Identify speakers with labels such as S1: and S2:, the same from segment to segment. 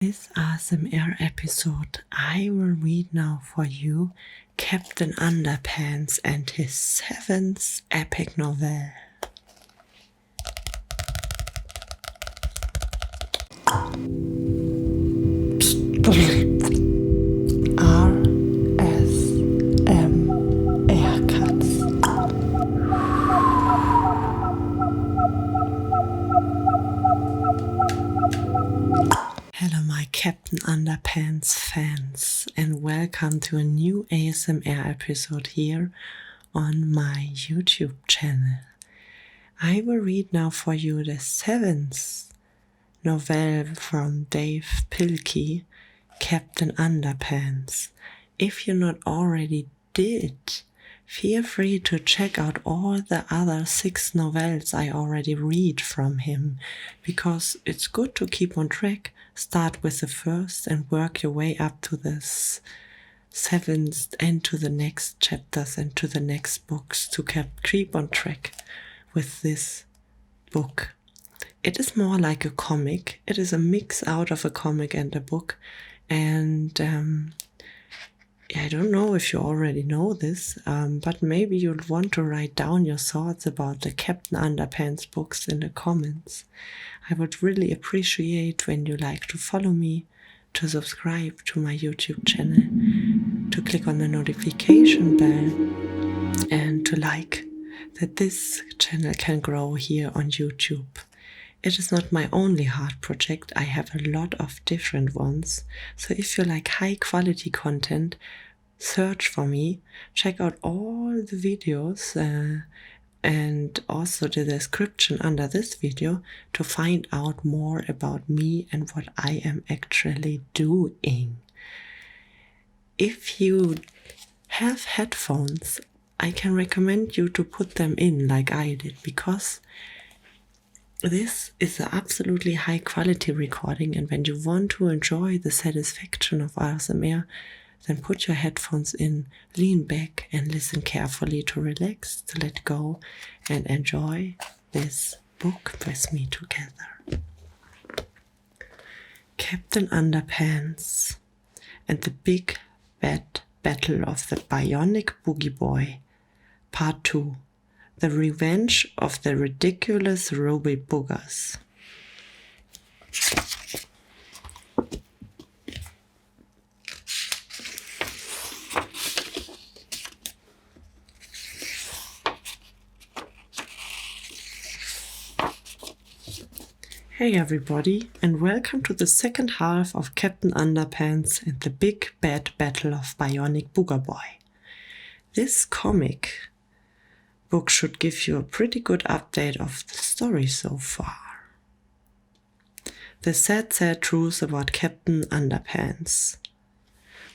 S1: This ASMR episode, I will read now for you Captain Underpants and his 7th epic novel. ASMR Katz. Hello my Captain Underpants fans and welcome to a new ASMR episode here on my YouTube channel. I will read now for you the 7th novel from Dav Pilkey, Captain Underpants. If you not already did, feel free to check out all the other 6 novels I already read from him, because it's good to keep on track. Start with the first and work your way up to the 7th and to the next chapters and to the next books to keep on track with this book. It is more like a comic. It is a mix out of a comic and a book. And I don't know if you already know this, but maybe you'll want to write down your thoughts about the Captain Underpants books in the comments. I would really appreciate when you like to follow me, to subscribe to my YouTube channel, to click on the notification bell, and to like that this channel can grow here on YouTube. It is not my only heart project. I have a lot of different ones. So if you like high quality content, search for me, check out all the videos and also the description under this video to find out more about me and what I am actually doing. If you have headphones, I can recommend you to put them in like I did, because this is an absolutely high quality recording, and when you want to enjoy the satisfaction of ASMR, then put your headphones in, lean back and listen carefully to relax, to let go and enjoy this book with me together. Captain Underpants and the Big Bad Battle of the Bionic Boogie Boy, Part 2. The Revenge of the Ridiculous Ruby Boogers. Hey everybody, and welcome to the second half of Captain Underpants and the Big Bad Battle of Bionic Booger Boy. This comic book should give you a pretty good update of the story so far. The sad truth about Captain Underpants.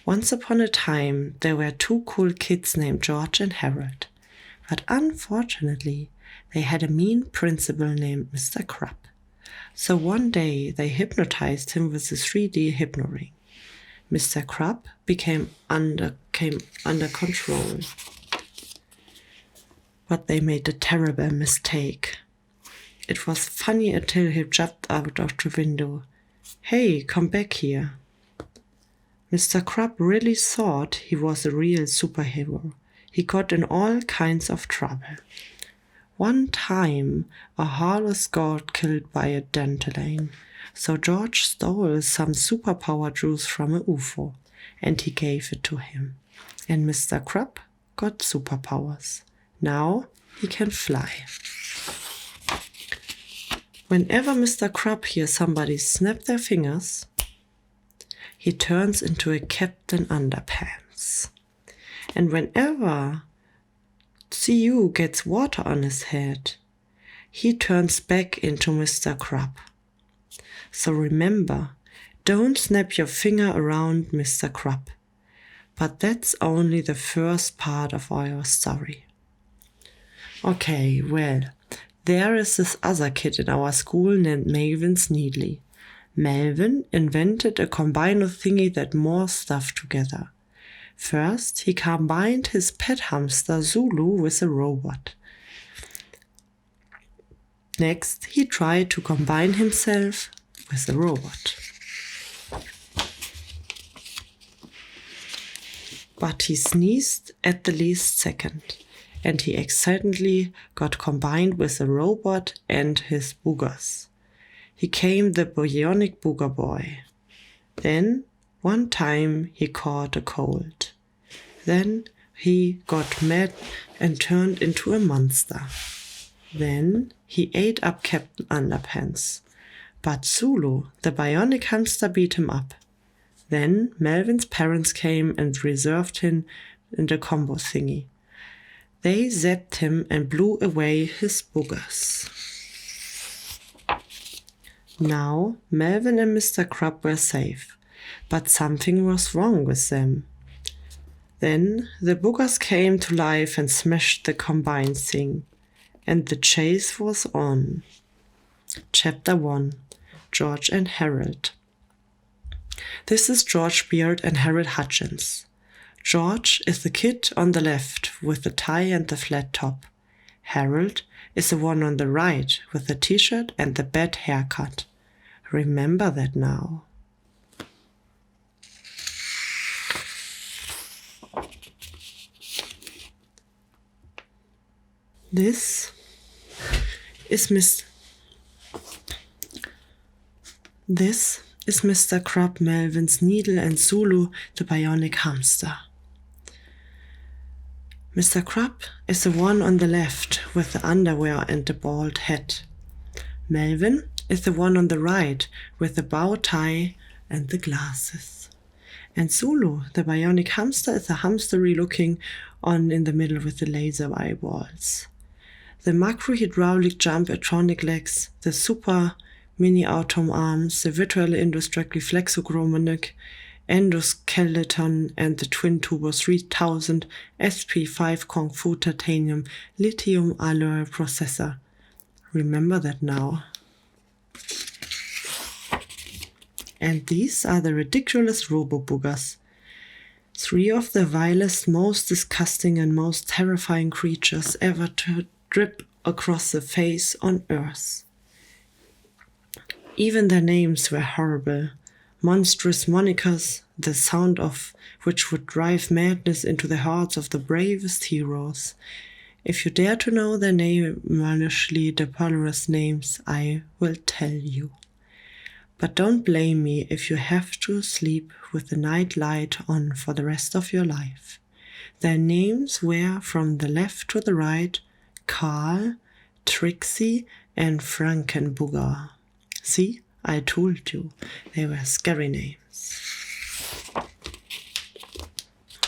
S1: Once upon a time, there were 2 cool kids named George and Harold, but unfortunately, they had a mean principal named Mr. Crab. So one day, they hypnotized him with a 3D hypno ring. Mr. Crab came under control. But they made a terrible mistake. It was funny until he jumped out of the window. Hey, come back here. Mr. Crab really thought he was a real superhero. He got in all kinds of trouble. One time, a harmless got killed by a dandelion, so George stole some superpower juice from a UFO, and he gave it to him. And Mr. Crab got superpowers. Now he can fly. Whenever Mr. Crab hears somebody snap their fingers, he turns into a Captain Underpants. And whenever CU gets water on his head, he turns back into Mr. Crab. So remember, don't snap your finger around Mr. Crab. But that's only the first part of our story. Okay, well, there is this other kid in our school named Melvin Sneedly. Melvin invented a combiner thingy that more stuff together. First, he combined his pet hamster Zulu with a robot. Next, he tried to combine himself with a robot. but he sneezed at the least second, and he accidentally got combined with a robot and his boogers. He became the bionic booger boy. Then, one time, he caught a cold. Then he got mad and turned into a monster. Then he ate up Captain Underpants. But Zulu, the bionic hamster, beat him up. Then Melvin's parents came and reserved him in the combo thingy. They zapped him and blew away his boogers. Now Melvin and Mr. Crab were safe, but something was wrong with them. Then the boogers came to life and smashed the combined thing, and the chase was on. Chapter 1. George and Harold. This is George Beard and Harold Hutchins. George is the kid on the left with the tie and the flat top. Harold is the one on the right with the t-shirt and the bad haircut. Remember that now. This is Mr. Crab, Melvin's needle, and Zulu, the bionic hamster. Mr. Crab is the one on the left with the underwear and the bald hat. Melvin is the one on the right with the bow tie and the glasses. And Zulu, the bionic hamster, is a hamstery looking on in the middle with the laser eyeballs. The macro-hydraulic jump-atronic legs, the super mini-atom arms, the virtual industrial flexogromonic endoskeleton, and the twin turbo 3000 SP5 Kung Fu titanium lithium alloy processor. Remember that now. And these are the ridiculous robo-boogers. 3 of the vilest, most disgusting and most terrifying creatures ever to drip across the face on Earth. Even their names were horrible, monstrous monikers, the sound of which would drive madness into the hearts of the bravest heroes. If you dare to know their malishly depolorous names, I will tell you. But don't blame me if you have to sleep with the night light on for the rest of your life. Their names were, from the left to the right, Carl, Trixie, and Frankenbooger. See, I told you, they were scary names.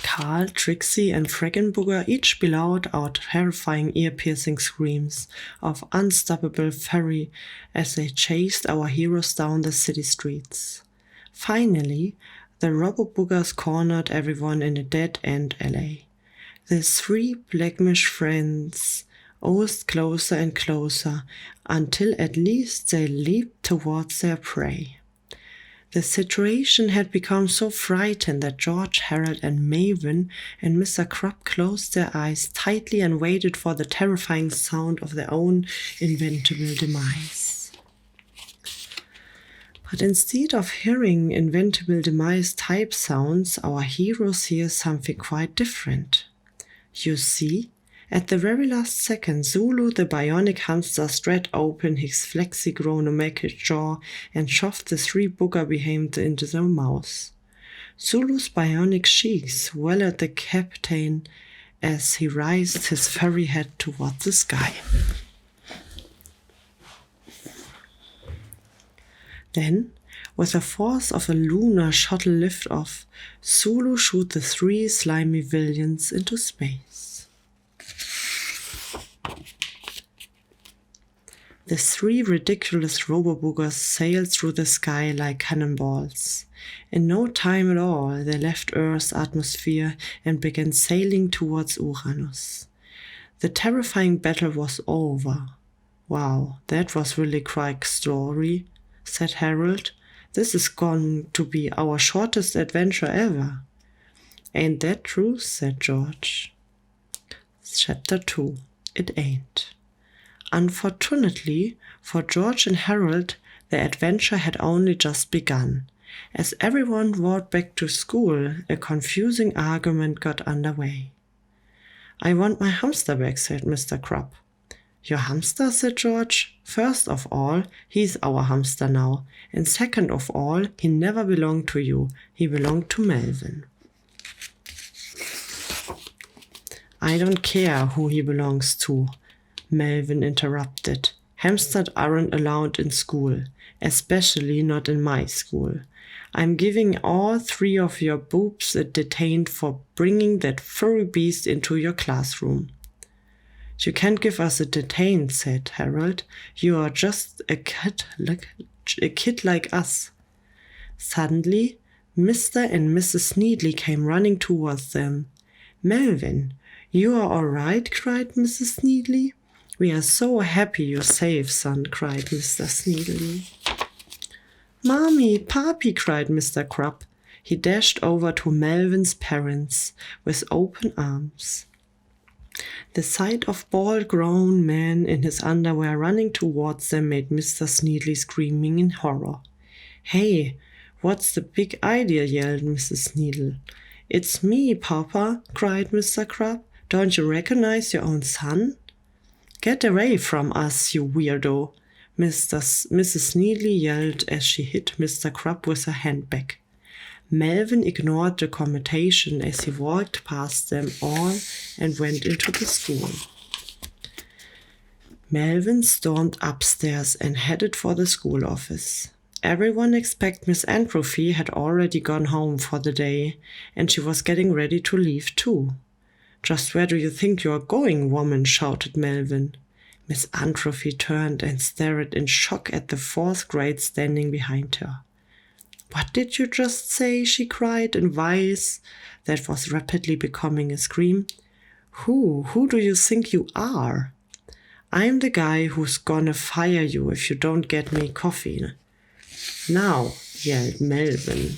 S1: Carl, Trixie, and Frankenbooger each bellowed out terrifying ear-piercing screams of unstoppable fury as they chased our heroes down the city streets. Finally, the robo-boogers cornered everyone in a dead-end alley. The 3 Blackmish friends oozed closer and closer until at least they leaped towards their prey. The situation had become so frightened that George, Harold, and Melvin and Mr. Crab closed their eyes tightly and waited for the terrifying sound of their own inventable demise. But instead of hearing inventable demise type sounds, our heroes hear something quite different. You see, at the very last second, Zulu, the bionic hamster, spread open his flexi-grown-omega jaw and shoved the 3 booger behemoths into their mouth. Zulu's bionic cheeks swallowed the captain as he raised his furry head toward the sky. Then, with the force of a lunar shuttle lift-off, Zulu shot the 3 slimy villains into space. The 3 ridiculous robo-boogers sailed through the sky like cannonballs. In no time at all, they left Earth's atmosphere and began sailing towards Uranus. The terrifying battle was over. Wow, that was really quite a story, said Harold. This is going to be our shortest adventure ever. Ain't that true? Said George. Chapter 2. It ain't. Unfortunately for George and Harold, their adventure had only just begun. As everyone walked back to school, a confusing argument got underway. "I want my hamster back," said Mr. Crab. "Your hamster?" said George. "First of all, he's our hamster now, and second of all, he never belonged to you. He belonged to Melvin." "I don't care who he belongs to," Melvin interrupted. "Hamsters aren't allowed in school, especially not in my school. I'm giving all 3 of your boobs a detain for bringing that furry beast into your classroom." "You can't give us a detain," said Harold. "You are just a kid like us." Suddenly, Mr. and Mrs. Needley came running towards them. "Melvin, you are all right?" cried Mrs. Needley. "We are so happy you're safe, son," cried Mr. Needley. "Mommy, Papi," cried Mr. Crab. He dashed over to Melvin's parents with open arms. The sight of bald grown man in his underwear running towards them made Mr. Needley screaming in horror. "Hey, what's the big idea?" yelled Mrs. Needle. "It's me, Papa," cried Mr. Crab. "Don't you recognize your own son?" "Get away from us, you weirdo," Mrs. Needley yelled as she hit Mr. Crab with her handbag. Melvin ignored the commentation as he walked past them all and went into the school. Melvin stormed upstairs and headed for the school office. Everyone except Miss Antrophy had already gone home for the day, and she was getting ready to leave too. "Just where do you think you are going, woman?" shouted Melvin. Miss Antrophy turned and stared in shock at the 4th grade standing behind her. "What did you just say?" she cried in voice that was rapidly becoming a scream. Who do you think you are?" "I'm the guy who's gonna fire you if you don't get me coffee." "Now," yelled Melvin.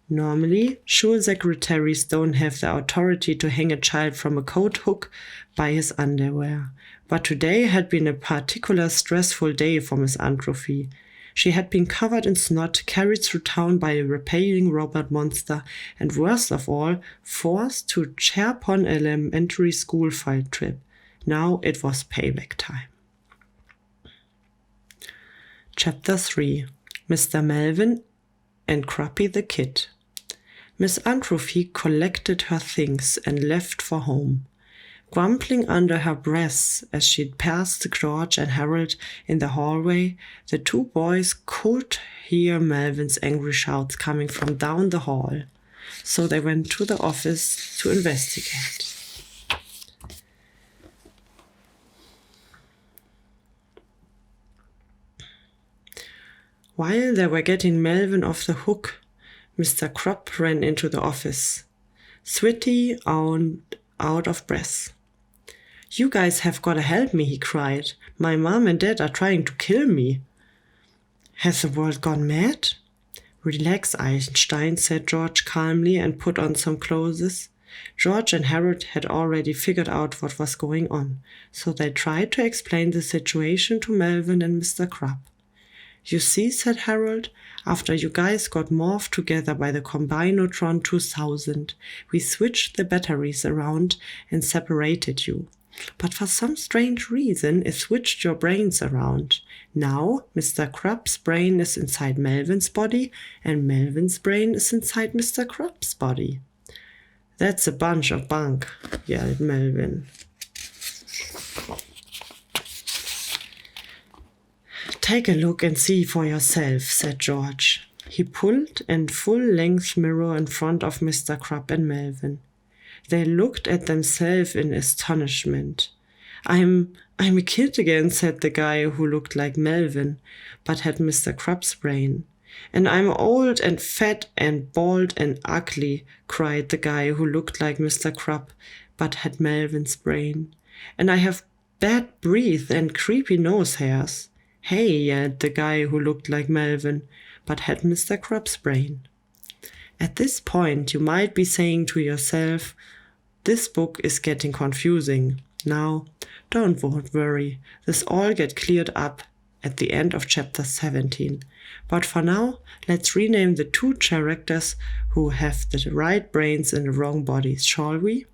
S1: Normally, school secretaries don't have the authority to hang a child from a coat hook by his underwear. But today had been a particularly stressful day for Miss Antrophy. She had been covered in snot, carried through town by a repelling robot monster, and worst of all, forced to Chairpon Elementary School field trip. Now it was payback time. Chapter 3. Mr. Melvin and Crappy the Kid. Miss Antrophy collected her things and left for home. Grumbling under her breath as she passed George and Harold in the hallway, the 2 boys could hear Melvin's angry shouts coming from down the hall, so they went to the office to investigate. While they were getting Melvin off the hook, Mr. Crab ran into the office, sweaty and out of breath. "You guys have got to help me," he cried. "My mom and dad are trying to kill me." "Has the world gone mad?" "Relax, Einstein," said George calmly and put on some clothes. George and Harold had already figured out what was going on, so they tried to explain the situation to Melvin and Mr. Crab. "You see," said Harold, "after you guys got morphed together by the Combinotron 2000, we switched the batteries around and separated you. But for some strange reason, it switched your brains around. Now, Mr. Crab's brain is inside Melvin's body, and Melvin's brain is inside Mr. Crab's body." "That's a bunch of bunk," yelled Melvin. "Take a look and see for yourself," said George. He pulled a full-length mirror in front of Mr. Crab and Melvin. They looked at themselves in astonishment. I'm a kid again," said the guy who looked like Melvin, but had Mr. Crab's brain. "And I'm old and fat and bald and ugly," cried the guy who looked like Mr. Crab, but had Melvin's brain. "And I have bad breath and creepy nose hairs." "Hey," yelled the guy who looked like Melvin, but had Mr. Crab's brain. At this point, you might be saying to yourself, "This book is getting confusing." Now, don't worry, this all get cleared up at the end of chapter 17. But for now, let's rename the two characters who have the right brains and the wrong bodies, shall we?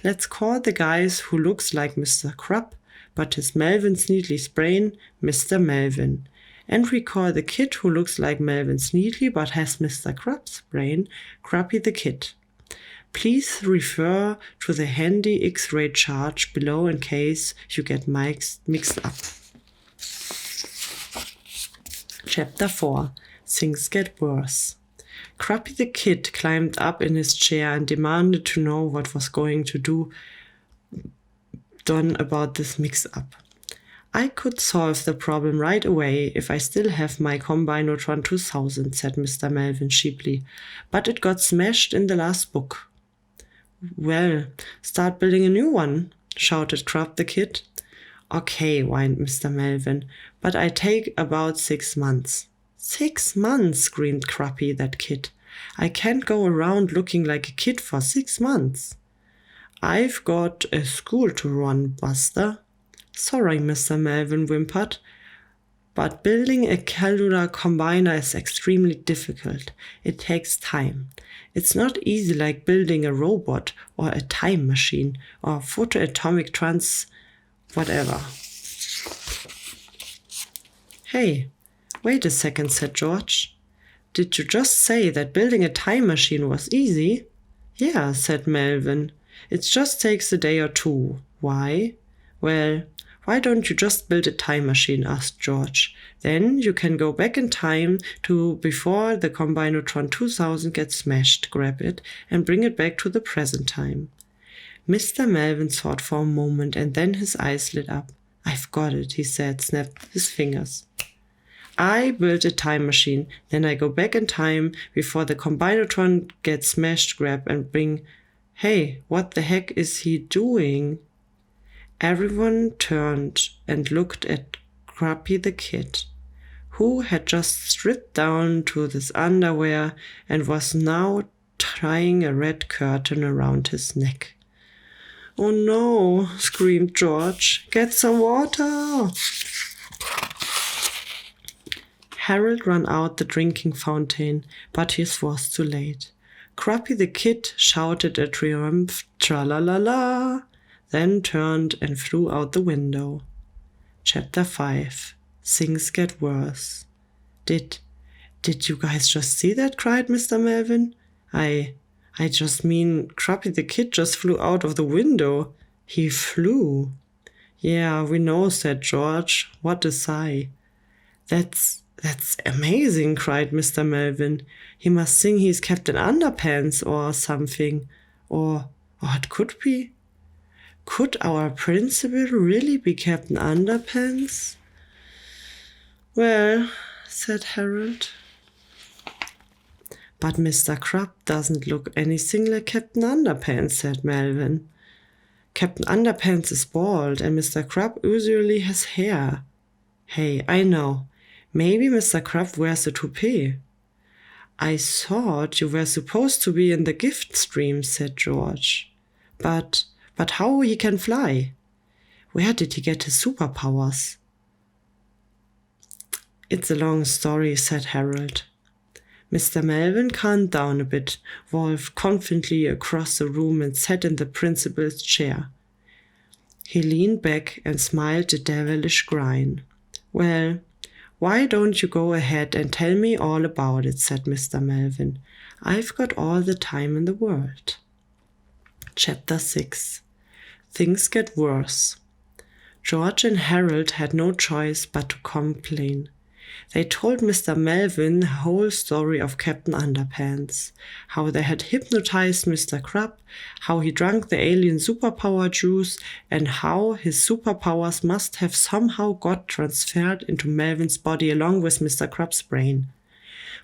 S1: Let's call the guy who looks like Mr. Crab, but is Melvin Sneedley's brain, Mr. Melvin. And we call the kid who looks like Melvin Sneedley but has Mr. Crab's brain, Crappy the Kid. Please refer to the handy X-ray chart below in case you get mixed up. Chapter 4. Things Get Worse. Crappy the Kid climbed up in his chair and demanded to know what was going to do done about this mix-up. I could solve the problem right away if I still have my Combinotron 2000, said Mr. Melvin sheeply, but it got smashed in the last book. Well, start building a new one, shouted Crab the Kid. Okay, whined Mr. Melvin, but I take about 6 months. 6 months, screamed Crappy that kid. I can't go around looking like a kid for 6 months. I've got a school to run, Buster. Sorry, Mr. Melvin whimpered, but building a cellular combiner is extremely difficult. It takes time. It's not easy like building a robot or a time machine or photoatomic whatever. Hey, wait a second, said George. Did you just say that building a time machine was easy? Yeah, said Melvin. It just takes a day or two. Why? Well, why don't you just build a time machine, asked George. Then you can go back in time to before the Combinotron 2000 gets smashed, grab it, and bring it back to the present time. Mr. Melvin thought for a moment and then his eyes lit up. I've got it, he said, snapped his fingers. I build a time machine, then I go back in time before the Combinotron gets smashed, grab and bring... Hey, what the heck is he doing? Everyone turned and looked at Crappy the Kid, who had just stripped down to his underwear and was now tying a red curtain around his neck. Oh no, screamed George. Get some water! Harold ran out the drinking fountain, but his was too late. Crappy the Kid shouted a triumph, tra-la-la-la, then turned and flew out the window. Chapter 5. Things Get Worse. Did you guys just see that? Cried Mr. Melvin. I just mean Crappy the Kid just flew out of the window. He flew. Yeah, we know, said George. What a sigh. That's amazing, cried Mr. Melvin. He must think he's Captain Underpants or something. Or it could be. Could our principal really be Captain Underpants? Well, said Harold. But Mr. Crab doesn't look anything like Captain Underpants, said Melvin. Captain Underpants is bald and Mr. Crab usually has hair. Hey, I know. Maybe Mr. Crab wears a toupee. I thought you were supposed to be in the gift stream, said George. But how he can fly? Where did he get his superpowers? It's a long story, said Harold. Mr. Melvin calmed down a bit, walked confidently across the room and sat in the principal's chair. He leaned back and smiled a devilish grin. Well, why don't you go ahead and tell me all about it, said Mr. Melvin. I've got all the time in the world. Chapter 6. Things Get Worse. George and Harold had no choice but to complain. They told Mr. Melvin the whole story of Captain Underpants, how they had hypnotized Mr. Crab, how he drank the alien superpower juice, and how his superpowers must have somehow got transferred into Melvin's body along with Mr. Crab's brain.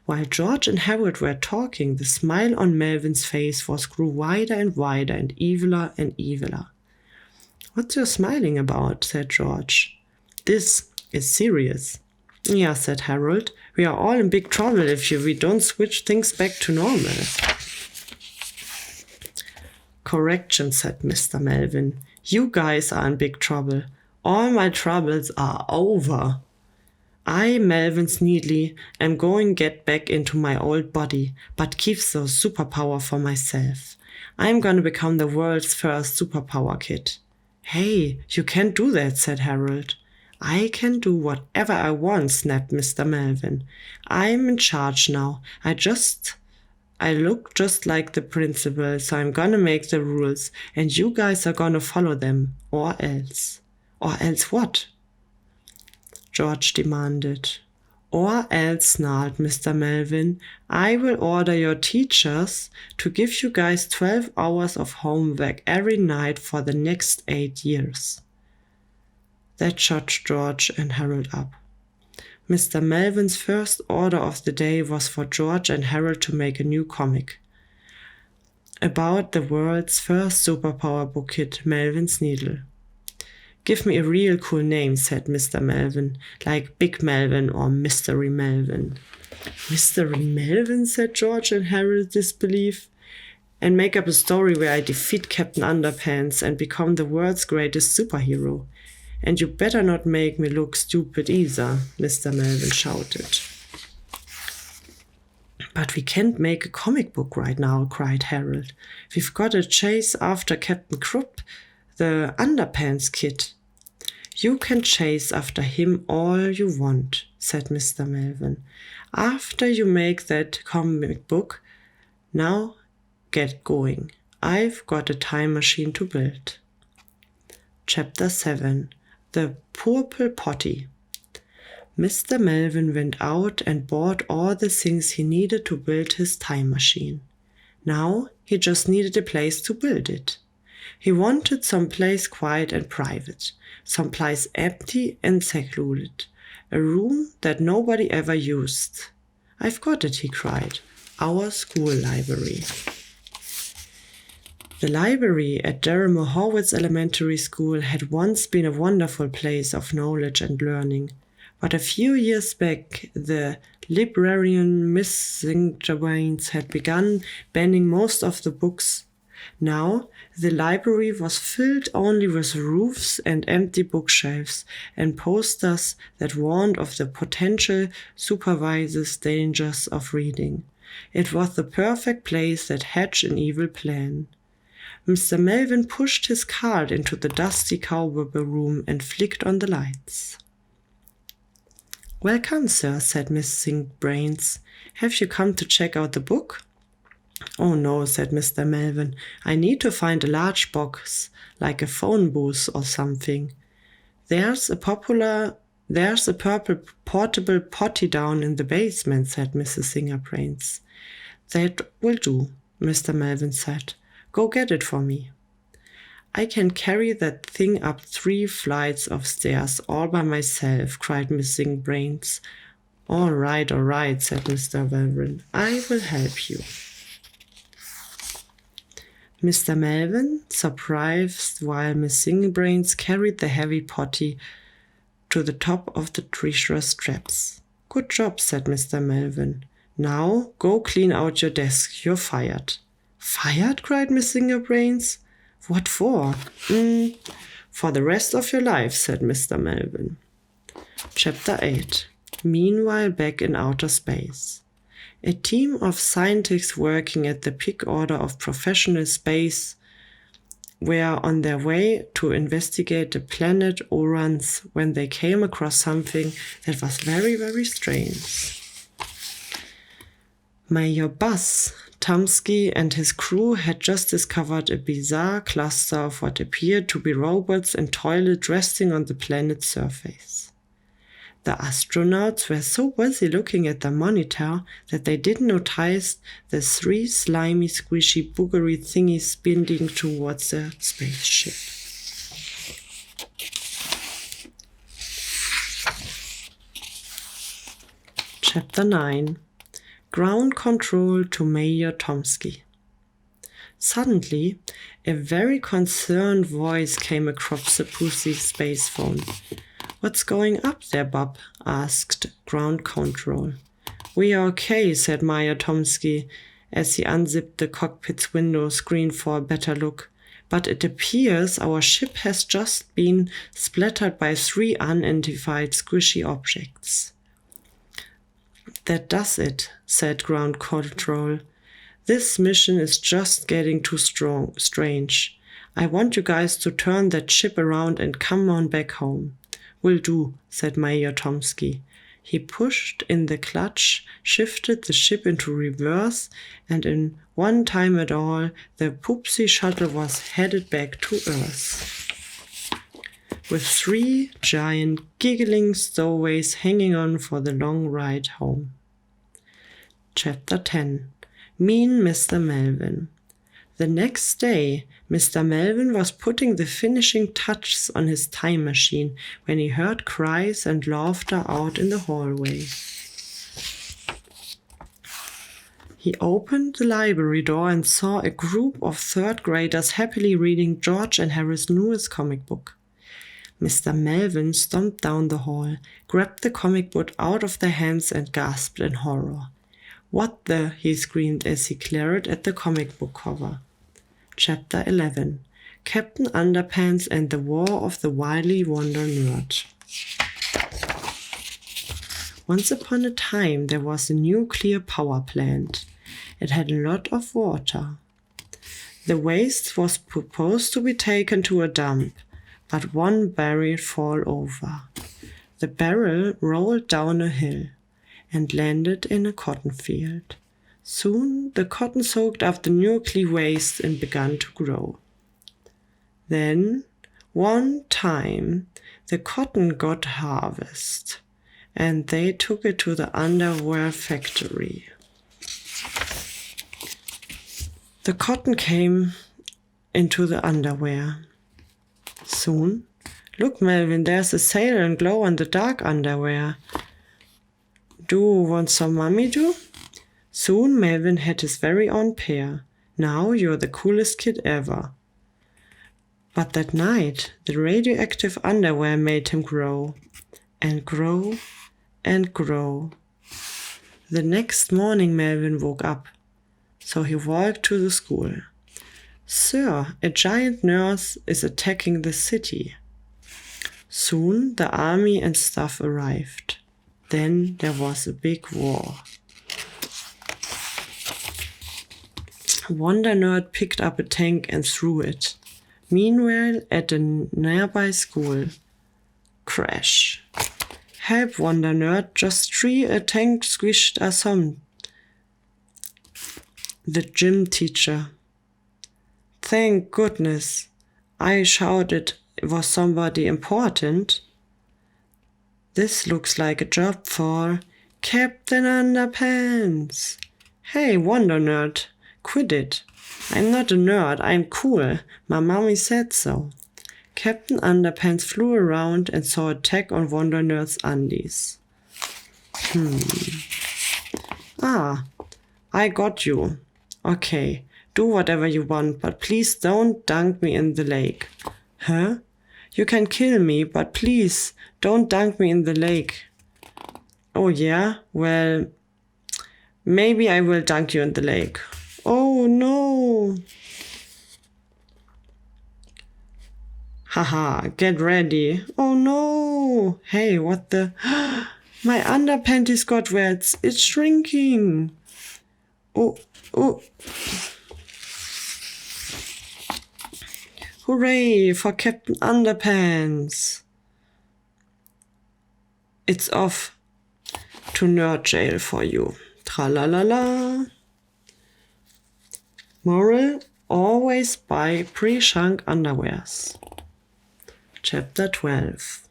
S1: While George and Harold were talking, the smile on Melvin's face grew wider and wider and eviler and eviler. What's you smiling about? Said George. This is serious. Yeah, said Harold. We are all in big trouble if we don't switch things back to normal. Correction, said Mr. Melvin. You guys are in big trouble. All my troubles are over. I, Melvin Sneedley, am going get back into my old body, but keep those superpower for myself. I'm gonna become the world's first superpower kid. Hey, you can't do that, said Harold. I can do whatever I want, snapped Mr. Melvin. I'm in charge now. I look just like the principal, so I'm gonna make the rules, and you guys are gonna follow them, or else. Or else what? George demanded. Or else, snarled Mr. Melvin, I will order your teachers to give you guys 12 hours of homework every night for the next 8 years. That shut George and Harold up. Mr. Melvin's first order of the day was for George and Harold to make a new comic about the world's first superpower book kid, Melvin's Needle. Give me a real cool name, said Mr. Melvin, like Big Melvin or Mystery Melvin. Mystery Melvin, said George and Harold, disbelief. And make up a story where I defeat Captain Underpants and become the world's greatest superhero. And you better not make me look stupid either, Mr. Melvin shouted. But we can't make a comic book right now, cried Harold. We've got to chase after Captain Krupp, the Underpants kid. You can chase after him all you want, said Mr. Melvin. After you make that comic book, now get going. I've got a time machine to build. Chapter 7. The Purple Potty. Mr. Melvin went out and bought all the things he needed to build his time machine. Now he just needed a place to build it. He wanted some place quiet and private, some place empty and secluded, a room that nobody ever used. I've got it, he cried. Our school library. The library at Derrimore Horwitz Elementary School had once been a wonderful place of knowledge and learning, but a few years back the librarian Miss St. had begun banning most of the books. Now the library was filled only with roofs and empty bookshelves and posters that warned of the potential supervisor's dangers of reading. It was the perfect place that hatched an evil plan. Mr. Melvin pushed his cart into the dusty cowbell room and flicked on the lights. Welcome, sir, said Miss St. Brains. Have you come to check out the book? Oh no, said Mr. Melvin. I need to find a large box, like a phone booth or something. There's a purple portable potty down in the basement, said Mrs. Singerbrains. That will do, Mr. Melvin said. Go get it for me. I can carry that thing up 3 flights of stairs all by myself, cried Miss Singerbrains. All right, said Mr. Melvin. I will help you. Mr. Melvin, surprised while Miss Singerbrains carried the heavy potty to the top of the treasurer's steps. Good job, said Mr. Melvin. Now go clean out your desk. You're fired. Fired? Cried Miss Singerbrains. What for? For the rest of your life, said Mr. Melvin. Chapter 8. Meanwhile, back in outer space. A team of scientists working at the peak order of professional space were on their way to investigate the planet Orans when they came across something that was very, very strange. Major Buzz Tomsky and his crew had just discovered a bizarre cluster of what appeared to be robots and toilets resting on the planet's surface. The astronauts were so busy looking at the monitor that they didn't notice the 3 slimy, squishy, boogery thingies spinning towards the spaceship. Chapter 9. Ground control to Major Tomsky. Suddenly, a very concerned voice came across the pussy space phone. What's going up there, Bob? Asked ground control. We are okay, said Major Tomsky as he unzipped the cockpit's window screen for a better look. But it appears our ship has just been splattered by 3 unidentified squishy objects. "That does it," said Ground Control. "This mission is just getting too strange. I want you guys to turn that ship around and come on back home." "Will do," said Major Tomsky. He pushed in the clutch, shifted the ship into reverse, and in one time at all, the Poopsie shuttle was headed back to Earth, with 3 giant giggling stowaways hanging on for the long ride home. Chapter 10. Mean Mr. Melvin. The next day, Mr. Melvin was putting the finishing touches on his time machine when he heard cries and laughter out in the hallway. He opened the library door and saw a group of 3rd graders happily reading George and Harry's newest comic book. Mr. Melvin stomped down the hall, grabbed the comic book out of their hands and gasped in horror. "What the?" he screamed as he glared at the comic book cover. Chapter 11. Captain Underpants and the War of the Wily Wonder Nerd. Once upon a time, there was a nuclear power plant. It had a lot of water. The waste was supposed to be taken to a dump, but one barrel fell over. The barrel rolled down a hill and landed in a cotton field. Soon the cotton soaked up the nuclear waste and began to grow. Then, one time, the cotton got harvested, and they took it to the underwear factory. The cotton came into the underwear. Soon, "Look, Melvin, there's a sail and glow-in-the-dark underwear. Do you want some, Mommy do?" Soon Melvin had his very own pair. "Now you're the coolest kid ever." But that night, the radioactive underwear made him grow and grow and grow. The next morning Melvin woke up, so he walked to the school. "Sir, a giant nurse is attacking the city." Soon the army and stuff arrived. Then there was a big war. Wonder Nerd picked up a tank and threw it. Meanwhile, at a nearby school, crash. "Help, Wonder Nerd, just a tank squished us on." The gym teacher. "Thank goodness," I shouted. "It was somebody important." "This looks like a job for Captain Underpants." "Hey, Wonder Nerd, quit it. I'm not a nerd, I'm cool. My mommy said so." Captain Underpants flew around and saw a tag on Wonder Nerd's undies. I got you. Okay, do whatever you want, but please don't dunk me in the lake." "Huh? You can kill me, but please don't dunk me in the lake." "Oh yeah? Well, maybe I will dunk you in the lake." "Oh no!" "Haha, get ready." "Oh no!" "Hey, what the?" "My underpanties got wet. It's shrinking." Oh. Hooray for Captain Underpants. It's off to nerd jail for you. Tra-la-la-la. Moral: always buy pre-shrunk underwears. Chapter 12.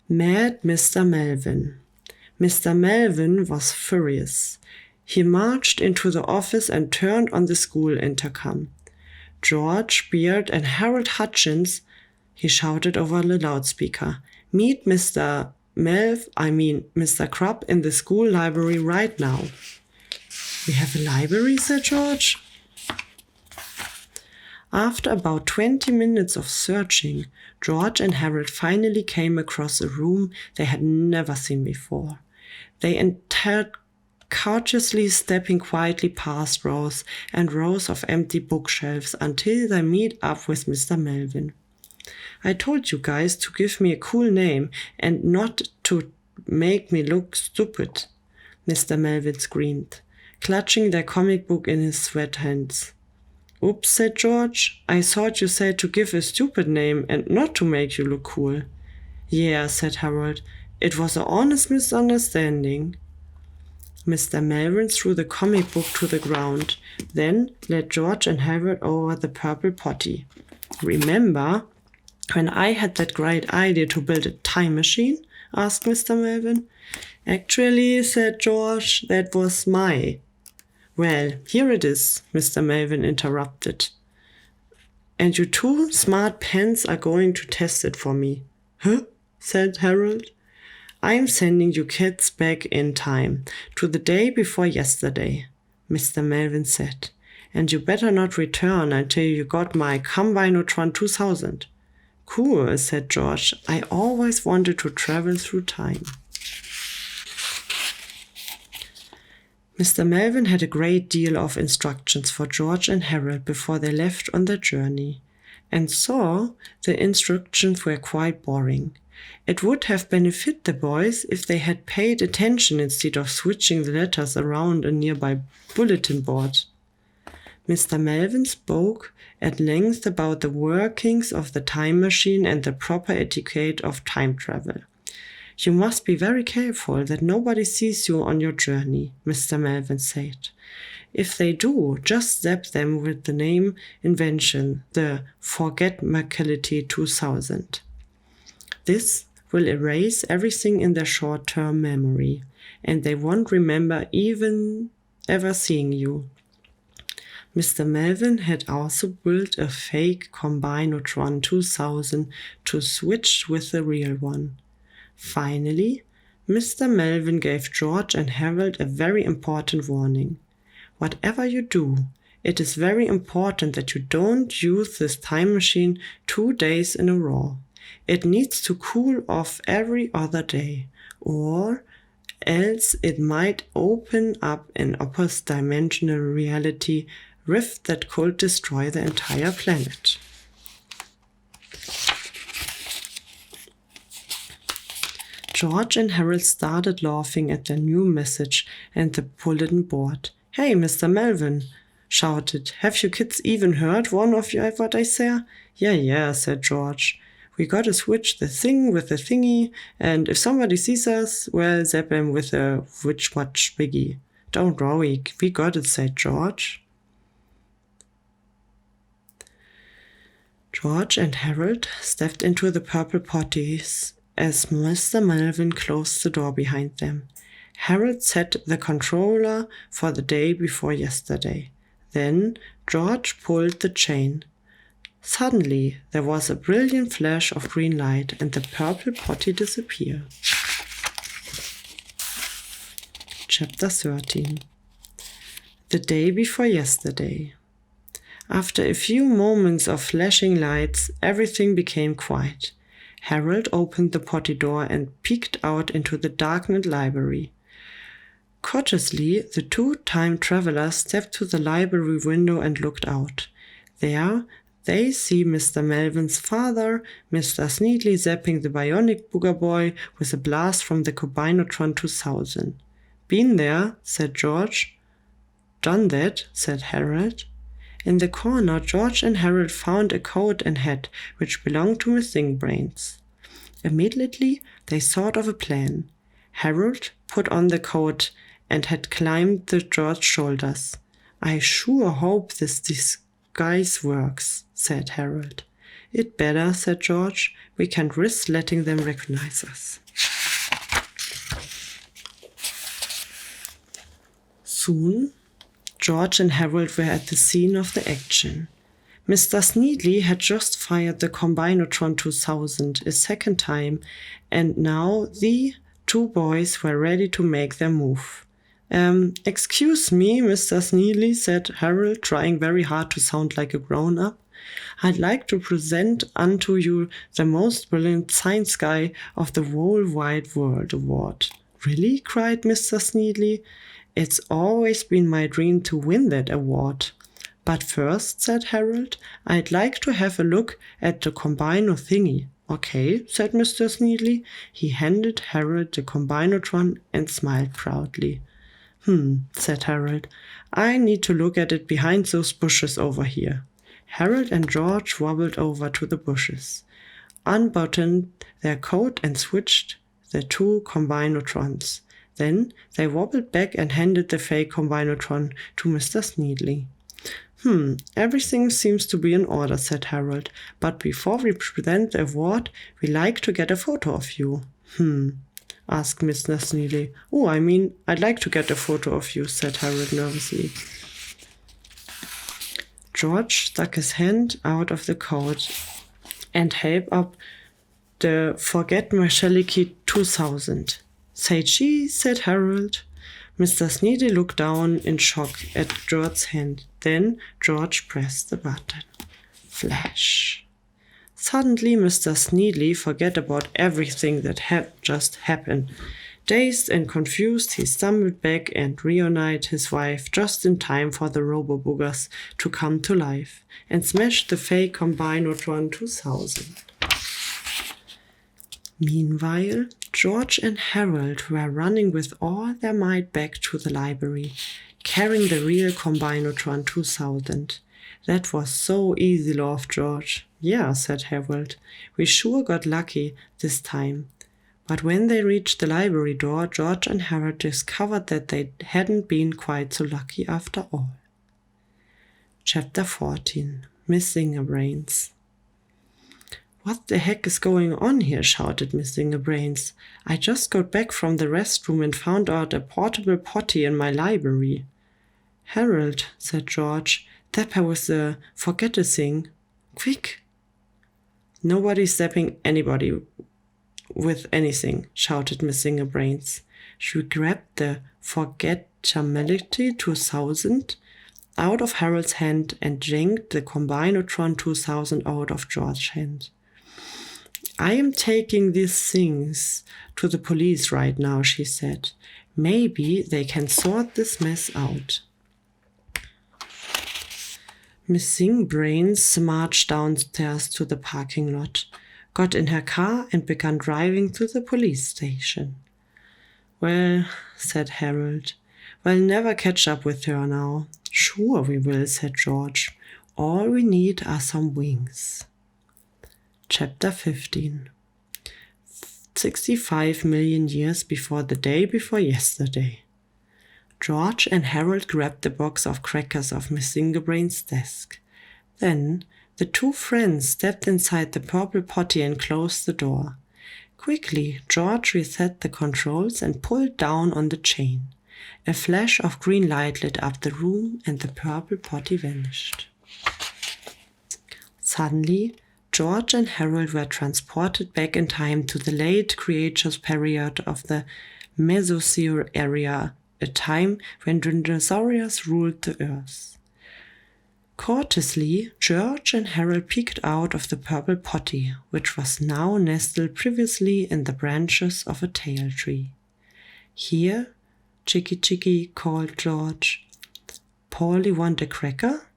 S1: Mad Mr. Melvin. Mr. Melvin was furious. He marched into the office and turned on the school intercom. "George, Beard, and Harold Hutchins," he shouted over the loudspeaker. "Meet Mr. Krupp in the school library right now." "We have a library," said George. After about 20 minutes of searching, George and Harold finally came across a room they had never seen before. They entered cautiously, stepping quietly past rows and rows of empty bookshelves until they meet up with Mr. Melvin. "I told you guys to give me a cool name and not to make me look stupid," Mr. Melvin screamed, clutching their comic book in his sweat hands. Oops, said George. I thought you said to give a stupid name and not to make you look cool. Yeah, said Harold. It was an honest misunderstanding. Mr. Melvin threw the comic book to the ground, then led George and Harold over the purple potty. Remember when I had that great idea to build a time machine? Asked Mr. Melvin. Actually, said George, that was my. Well, here it is, Mr. Melvin interrupted. And you two smart pants are going to test it for me. Huh? Said Harold. I'm sending you kids back in time, to the day before yesterday, Mr. Melvin said. And you better not return until you got my Combinotron 2000. Cool, said George. I always wanted to travel through time. Mr. Melvin had a great deal of instructions for George and Harold before they left on their journey, and so the instructions were quite boring. It would have benefited the boys if they had paid attention instead of switching the letters around a nearby bulletin board. Mr. Melvin spoke at length about the workings of the time machine and the proper etiquette of time travel. You must be very careful that nobody sees you on your journey, Mr. Melvin said. If they do, just zap them with the name invention, the Forgetmacality 2000. This will erase everything in their short-term memory, and they won't remember even ever seeing you. Mr. Melvin had also built a fake Combinotron 2000 to switch with the real one. Finally, Mr. Melvin gave George and Harold a very important warning. Whatever you do, it is very important that you don't use this time machine 2 days in a row. It needs to cool off every other day, or else it might open up an opposite dimensional reality rift that could destroy the entire planet. George and Harold started laughing at their new message and the bulletin board. Hey, Mr. Melvin, shouted. Have you kids even heard one of you what I say? Yeah, said George. We gotta switch the thing with the thingy, and if somebody sees us, well, zap him with a witch watch biggie. Don't worry, we got it, said George. George and Harold stepped into the purple potties as Mr. Melvin closed the door behind them. Harold set the controller for the day before yesterday. Then George pulled the chain. Suddenly, there was a brilliant flash of green light and the purple potty disappeared. Chapter 13. The day before yesterday. After a few moments of flashing lights, everything became quiet. Harold opened the potty door and peeked out into the darkened library. Cautiously, the two time travelers stepped to the library window and looked out. There, they see Mr. Melvin's father, Mr. Sneedly, zapping the bionic booger boy with a blast from the Combinotron 2000. Been there, said George. Done that, said Harold. In the corner, George and Harold found a coat and hat which belonged to Miss Thingbrains. Immediately, they thought of a plan. Harold put on the coat and had climbed the George's shoulders. I sure hope this disguise works, said Harold. It better, said George. We can't risk letting them recognize us. Soon, George and Harold were at the scene of the action. Mr. Sneedly had just fired the Combinotron 2000 a second time, and now the two boys were ready to make their move. Excuse me, Mr. Sneedly, said Harold, trying very hard to sound like a grown-up. I'd like to present unto you the most brilliant science guy of the whole wide world award. Really? Cried Mr. Sneedly. It's always been my dream to win that award. But first, said Harold, I'd like to have a look at the Combino thingy. Okay, said Mr. Sneedly. He handed Harold the Combinotron and smiled proudly. Said Harold. I need to look at it behind those bushes over here. Harold and George wobbled over to the bushes, unbuttoned their coat and switched the two combinotrons. Then they wobbled back and handed the fake combinotron to Mr. Sneedly. Everything seems to be in order, said Harold, but before we present the award, we like to get a photo of you. Asked Mr. Sneedly. Oh, I'd like to get a photo of you, said Harold nervously. George stuck his hand out of the coat and held up the Forget Marshalliki 2000. Say cheese, said Harold. Mr. Sneedly looked down in shock at George's hand. Then George pressed the button. Flash. Suddenly, Mr. Sneedly forgot about everything that had just happened. Dazed and confused, he stumbled back and reunited his wife just in time for the robo-boogers to come to life and smashed the fake Combinotron 2000. Meanwhile, George and Harold were running with all their might back to the library, carrying the real Combinotron 2000. That was so easy, laughed George. Yeah, said Harold. We sure got lucky this time. But when they reached the library door, George and Harold discovered that they hadn't been quite so lucky after all. Chapter 14. Missing a Brains. What the heck is going on here? Shouted Missing a Brains. I just got back from the restroom and found out a portable potty in my library. Harold, said George, that was the forget-a-thing. Quick! Nobody's zapping anybody with anything, shouted Missing a Brains. She grabbed the Forget-a-melody 2000 out of Harold's hand and yanked the Combinotron 2000 out of George's hand. I am taking these things to the police right now, she said. Maybe they can sort this mess out. Missing Brains marched downstairs to the parking lot, got in her car and began driving to the police station. Well, said Harold, we'll never catch up with her now. Sure we will, said George. All we need are some wings. Chapter 15. 65 million years before the day before yesterday. George and Harold grabbed the box of crackers off Missing a Brains' desk. Then the two friends stepped inside the purple potty and closed the door. Quickly, George reset the controls and pulled down on the chain. A flash of green light lit up the room and the purple potty vanished. Suddenly, George and Harold were transported back in time to the late Cretaceous period of the Mesozoic era, a time when dinosaurs ruled the earth. Cautiously, George and Harold peeked out of the purple potty, which was now nestled previously in the branches of a tall tree. Here, Chicky, called George. Paulie want a cracker?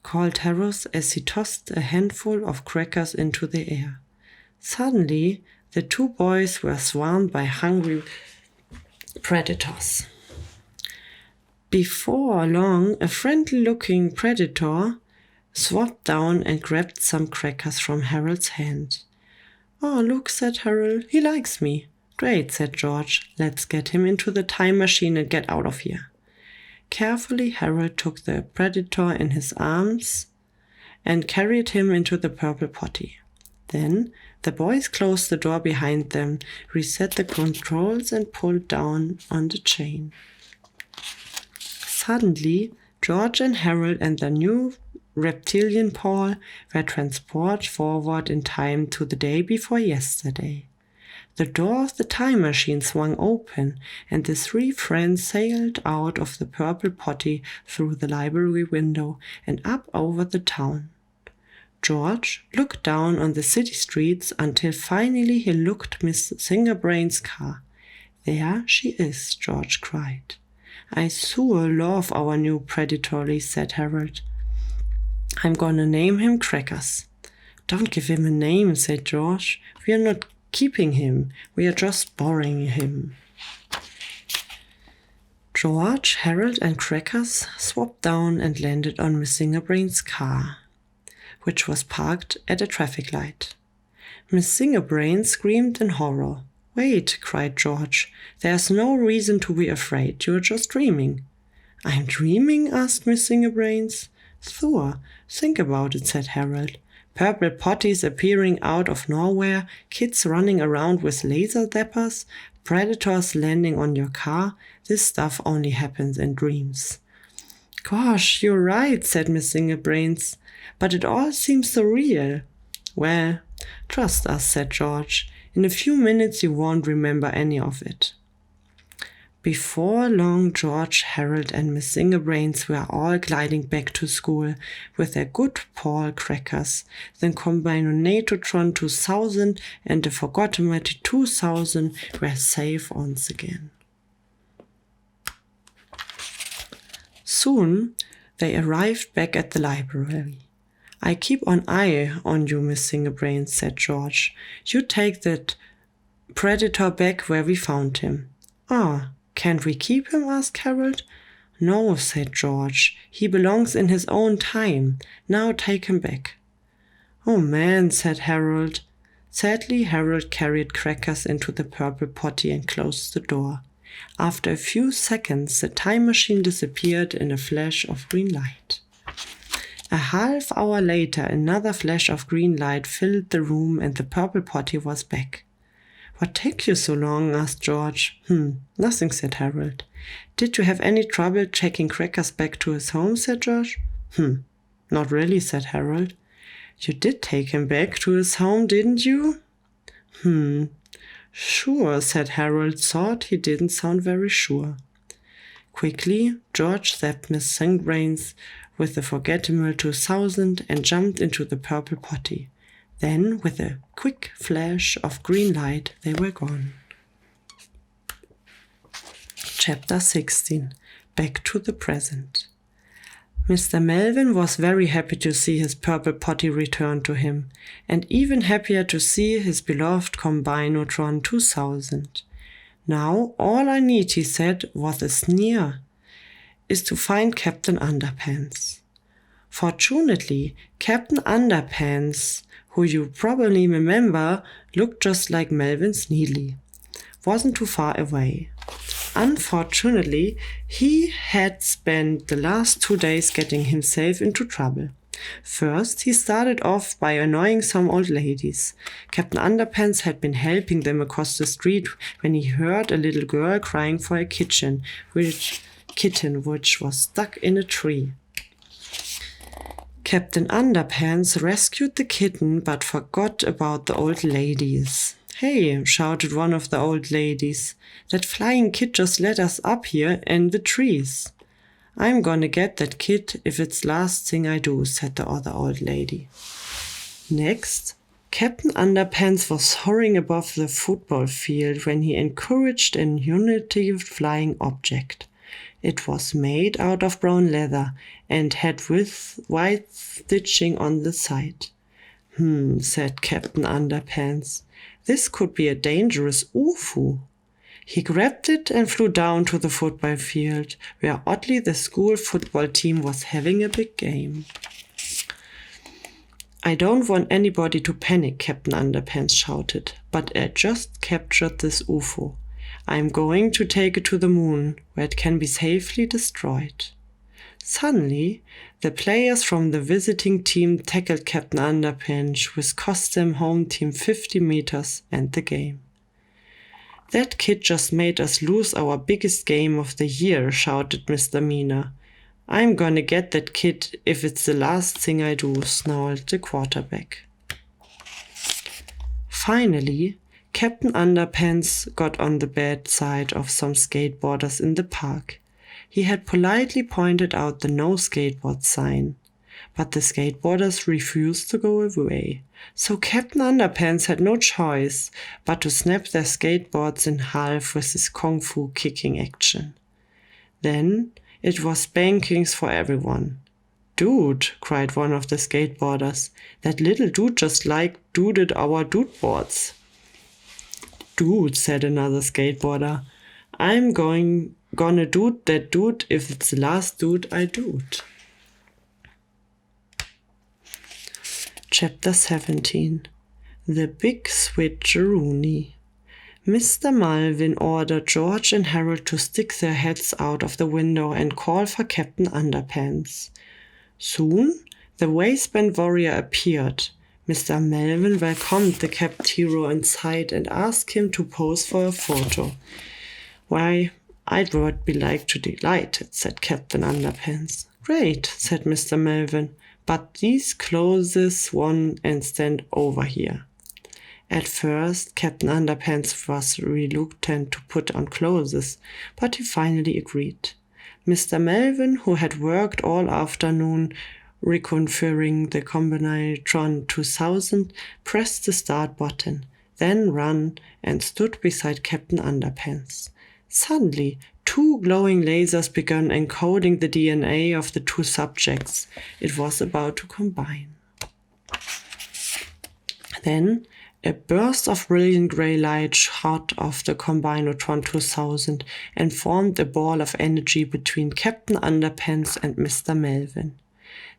S1: Called Harold as he tossed a handful of crackers into the air. Suddenly, the two boys were swarmed by hungry predators. Before long, a friendly-looking predator swooped down and grabbed some crackers from Harold's hand. Oh, look, said Harold, he likes me. Great, said George. Let's get him into the time machine and get out of here. Carefully, Harold took the predator in his arms and carried him into the purple potty. Then the boys closed the door behind them, reset the controls, and pulled down on the chain. Suddenly, George and Harold and their new reptilian Paul were transported forward in time to the day before yesterday. The door of the time machine swung open, and the three friends sailed out of the purple potty through the library window and up over the town. George looked down on the city streets until finally he looked at Miss Singerbrain's car. There she is, George cried. I sure love our new predator, said Harold. I'm gonna name him Crackers. Don't give him a name, said George. We are not keeping him. We are just borrowing him. George, Harold, and Crackers swapped down and landed on Miss Singerbrain's car, which was parked at a traffic light. Miss Singerbrain screamed in horror. "Wait," cried George. "There's no reason to be afraid. You're just dreaming." "I'm dreaming?" asked Miss Singerbrains. "Sure, think about it," said Harold. "Purple potties appearing out of nowhere, kids running around with laser zappers, predators landing on your car. This stuff only happens in dreams." "Gosh, you're right," said Miss Singerbrains. "But it all seems so real." "Well, trust us," said George. "In a few minutes you won't remember any of it." Before long, George, Harold, and Miss Singerbrains were all gliding back to school with their good Paul Crackers, the Combinatotron 2000 and the Forgotomatic 2000 were safe once again. Soon, they arrived back at the library. "I keep an eye on you, Miss Singerbrains," said George. "You take that predator back where we found him." "Ah, can't we keep him?" asked Harold. "No," said George. "He belongs in his own time. Now take him back." "Oh man," said Harold. Sadly, Harold carried Crackers into the purple potty and closed the door. After a few seconds, the time machine disappeared in a flash of green light. A half hour later, another flash of green light filled the room and the purple potty was back. "What took you so long?" asked George. Nothing," said Harold. "Did you have any trouble checking Crackers back to his home?" said George. Not really," said Harold. "You did take him back to his home, didn't you?" "Sure," said Harold. Thought he didn't sound very sure. Quickly, George zapped Miss Singerbrains with the Forgettable 2000 and jumped into the purple potty. Then, with a quick flash of green light, they were gone. Chapter 16. Back to the present. Mr. Melvin was very happy to see his purple potty return to him, and even happier to see his beloved Combinatron 2000. "Now, all I need," he said, with a sneer, "is to find Captain Underpants." Fortunately, Captain Underpants, who you probably remember, looked just like Melvin's Needly, wasn't too far away. Unfortunately, he had spent the last 2 days getting himself into trouble. First, he started off by annoying some old ladies. Captain Underpants had been helping them across the street when he heard a little girl crying for a kitten, which was stuck in a tree. Captain Underpants rescued the kitten but forgot about the old ladies. "Hey," shouted one of the old ladies, "that flying kid just let us up here in the trees." "I'm gonna get that kid if it's the last thing I do," said the other old lady. Next, Captain Underpants was hovering above the football field when he encouraged a unitive flying object. It was made out of brown leather and had with white stitching on the side. Said Captain Underpants. "This could be a dangerous UFO." He grabbed it and flew down to the football field, where oddly the school football team was having a big game. "I don't want anybody to panic," Captain Underpants shouted, "but I just captured this UFO. I'm going to take it to the moon, where it can be safely destroyed." Suddenly, the players from the visiting team tackled Captain Underpants, which cost them home team 50 meters and the game. "That kid just made us lose our biggest game of the year," shouted Mr. Mina. "I'm gonna get that kid if it's the last thing I do," snarled the quarterback. Finally, Captain Underpants got on the bad side of some skateboarders in the park. He had politely pointed out the no skateboard sign, but the skateboarders refused to go away. So Captain Underpants had no choice but to snap their skateboards in half with his kung fu kicking action. Then it was spankings for everyone. "Dude," cried one of the skateboarders, "that little dude just duded our dude boards." "Dude," said another skateboarder, "I'm going gonna do that dude if it's the last dude I do'd. Chapter 17. The Big Switcheroony. Mr. Malvin ordered George and Harold to stick their heads out of the window and call for Captain Underpants. Soon, the waistband warrior appeared. Mr. Melvin welcomed the capped hero inside and asked him to pose for a photo. "Why, I would be like to delighted," said Captain Underpants. "Great," said Mr. Melvin, "but these clothes one and stand over here." At first, Captain Underpants was reluctant to put on clothes, but he finally agreed. Mr. Melvin, who had worked all afternoon reconfiguring the Combinatron 2000, pressed the start button, then ran and stood beside Captain Underpants. Suddenly, 2 glowing lasers began encoding the DNA of the 2 subjects it was about to combine. Then, a burst of brilliant grey light shot off the Combinatron 2000 and formed a ball of energy between Captain Underpants and Mr. Melvin.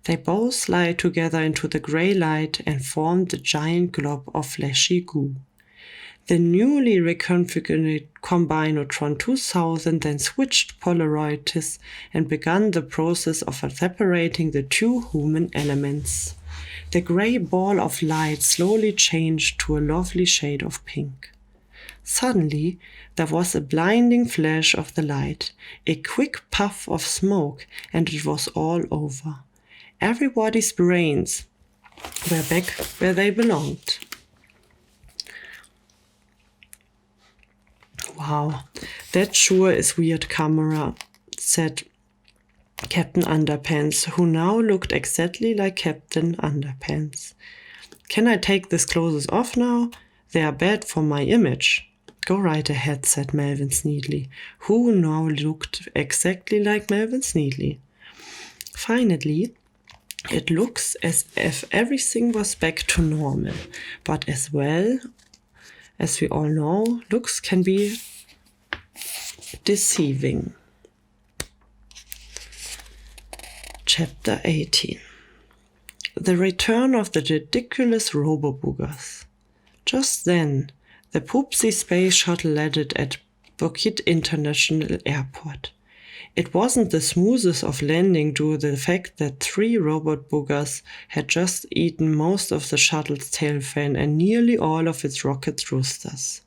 S1: They both slid together into the grey light and formed a giant glob of fleshy goo. The newly reconfigured Combinatron 2000 then switched polarities and began the process of separating the 2 human elements. The grey ball of light slowly changed to a lovely shade of pink. Suddenly, there was a blinding flash of the light, a quick puff of smoke, and it was all over. Everybody's brains were back where they belonged. "Wow, that sure is weird camera," said Captain Underpants, who now looked exactly like Captain Underpants. "Can I take these clothes off now? They are bad for my image." "Go right ahead," said Melvin Sneedly, who now looked exactly like Melvin Sneedly. Finally, it looks as if everything was back to normal, but as well as we all know, looks can be deceiving. Chapter 18. The Return of the Ridiculous Robo-Boogers. Just then, the Poopsie space shuttle landed at Bukit International Airport. It wasn't the smoothest of landing due to the fact that 3 robot boogers had just eaten most of the shuttle's tail fan and nearly all of its rocket thrusters.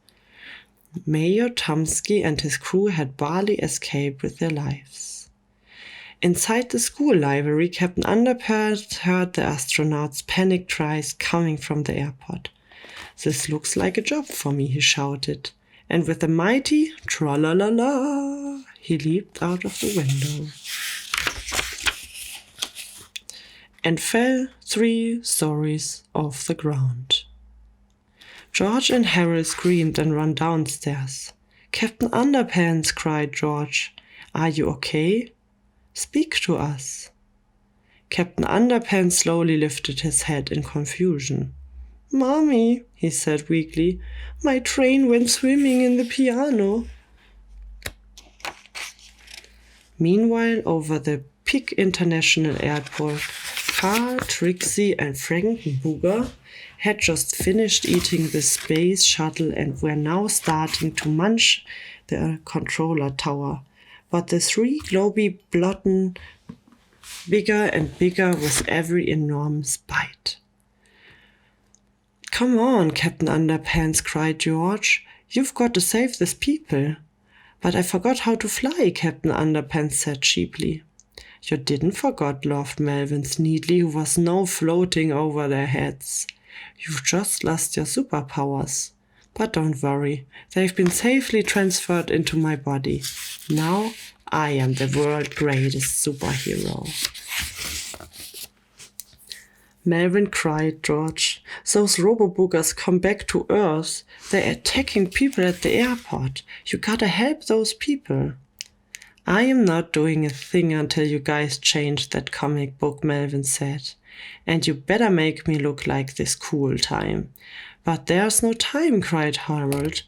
S1: Mayor Tumsky and his crew had barely escaped with their lives. Inside the school library, Captain Underpants heard the astronauts' panicked cries coming from the airport. "This looks like a job for me," he shouted, and with a mighty tra-la-la-la, he leaped out of the window and fell 3 stories off the ground. George and Harold screamed and ran downstairs. "Captain Underpants," cried George, "are you okay? Speak to us." Captain Underpants slowly lifted his head in confusion. "Mommy," he said weakly, "my train went swimming in the piano." Meanwhile, over the Big International Airport, Carl, Trixie, and Frank Booger had just finished eating the space shuttle and were now starting to munch the controller tower. But the 3 globy blotted bigger and bigger with every enormous bite. "Come on, Captain Underpants," cried George. "You've got to save these people." "But I forgot how to fly," Captain Underpants said cheaply. "You didn't forget," laughed Melvin Sneedly, who was now floating over their heads. "You've just lost your superpowers. But don't worry, they've been safely transferred into my body. Now I am the world's greatest superhero." Melvin cried, "George, those robo-boogers come back to Earth. They're attacking people at the airport. You gotta help those people." "I am not doing a thing until you guys change that comic book," Melvin said. "And you better make me look like this cool time." "But there's no time," cried Harold.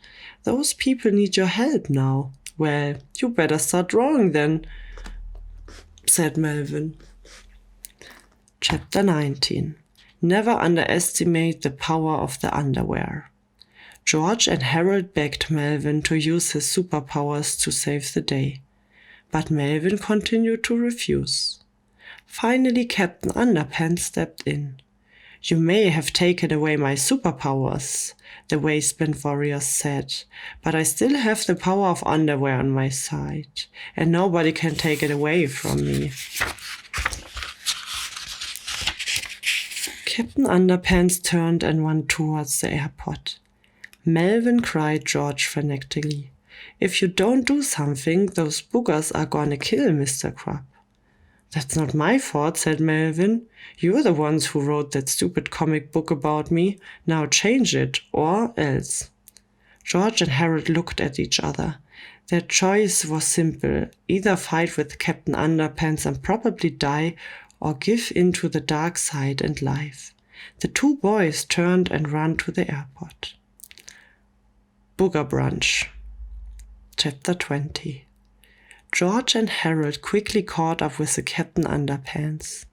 S1: "Those people need your help now." "Well, you better start drawing then," said Melvin. Chapter 19. Never underestimate the power of the underwear. George and Harold begged Melvin to use his superpowers to save the day, but Melvin continued to refuse. Finally, Captain Underpants stepped in. "You may have taken away my superpowers," the waistband warrior said, "but I still have the power of underwear on my side, and nobody can take it away from me." Captain Underpants turned and ran towards the airport. Melvin cried George frantically. "If you don't do something, those boogers are gonna kill Mr. Crab." "That's not my fault," said Melvin. "You're the ones who wrote that stupid comic book about me. Now change it, or else." George and Harold looked at each other. Their choice was simple: either fight with Captain Underpants and probably die, or give in to the dark side and life. The two boys turned and ran to the airport. Booger Brunch. Chapter 20. George and Harold quickly caught up with the Captain Underpants.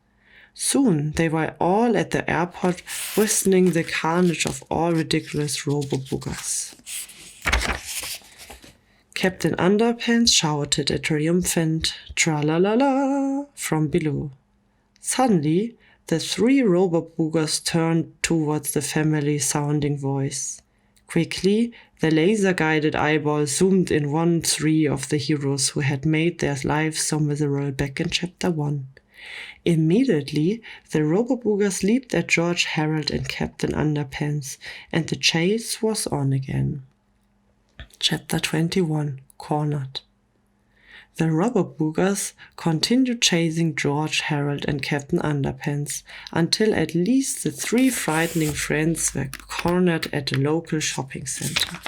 S1: Soon they were all at the airport, witnessing the carnage of all ridiculous robo-boogers. Captain Underpants shouted a triumphant "Tra-la-la-la" from below. Suddenly, the three robo-boogers turned towards the family-sounding voice. Quickly, the laser-guided eyeball zoomed in on three of the heroes who had made their lives so miserable back in Chapter 1. Immediately, the robo-boogers leaped at George, Harold, and Captain Underpants, and the chase was on again. Chapter 21. Cornered. The robo-boogers continued chasing George, Harold, and Captain Underpants until at least the three frightening friends were cornered at a local shopping center.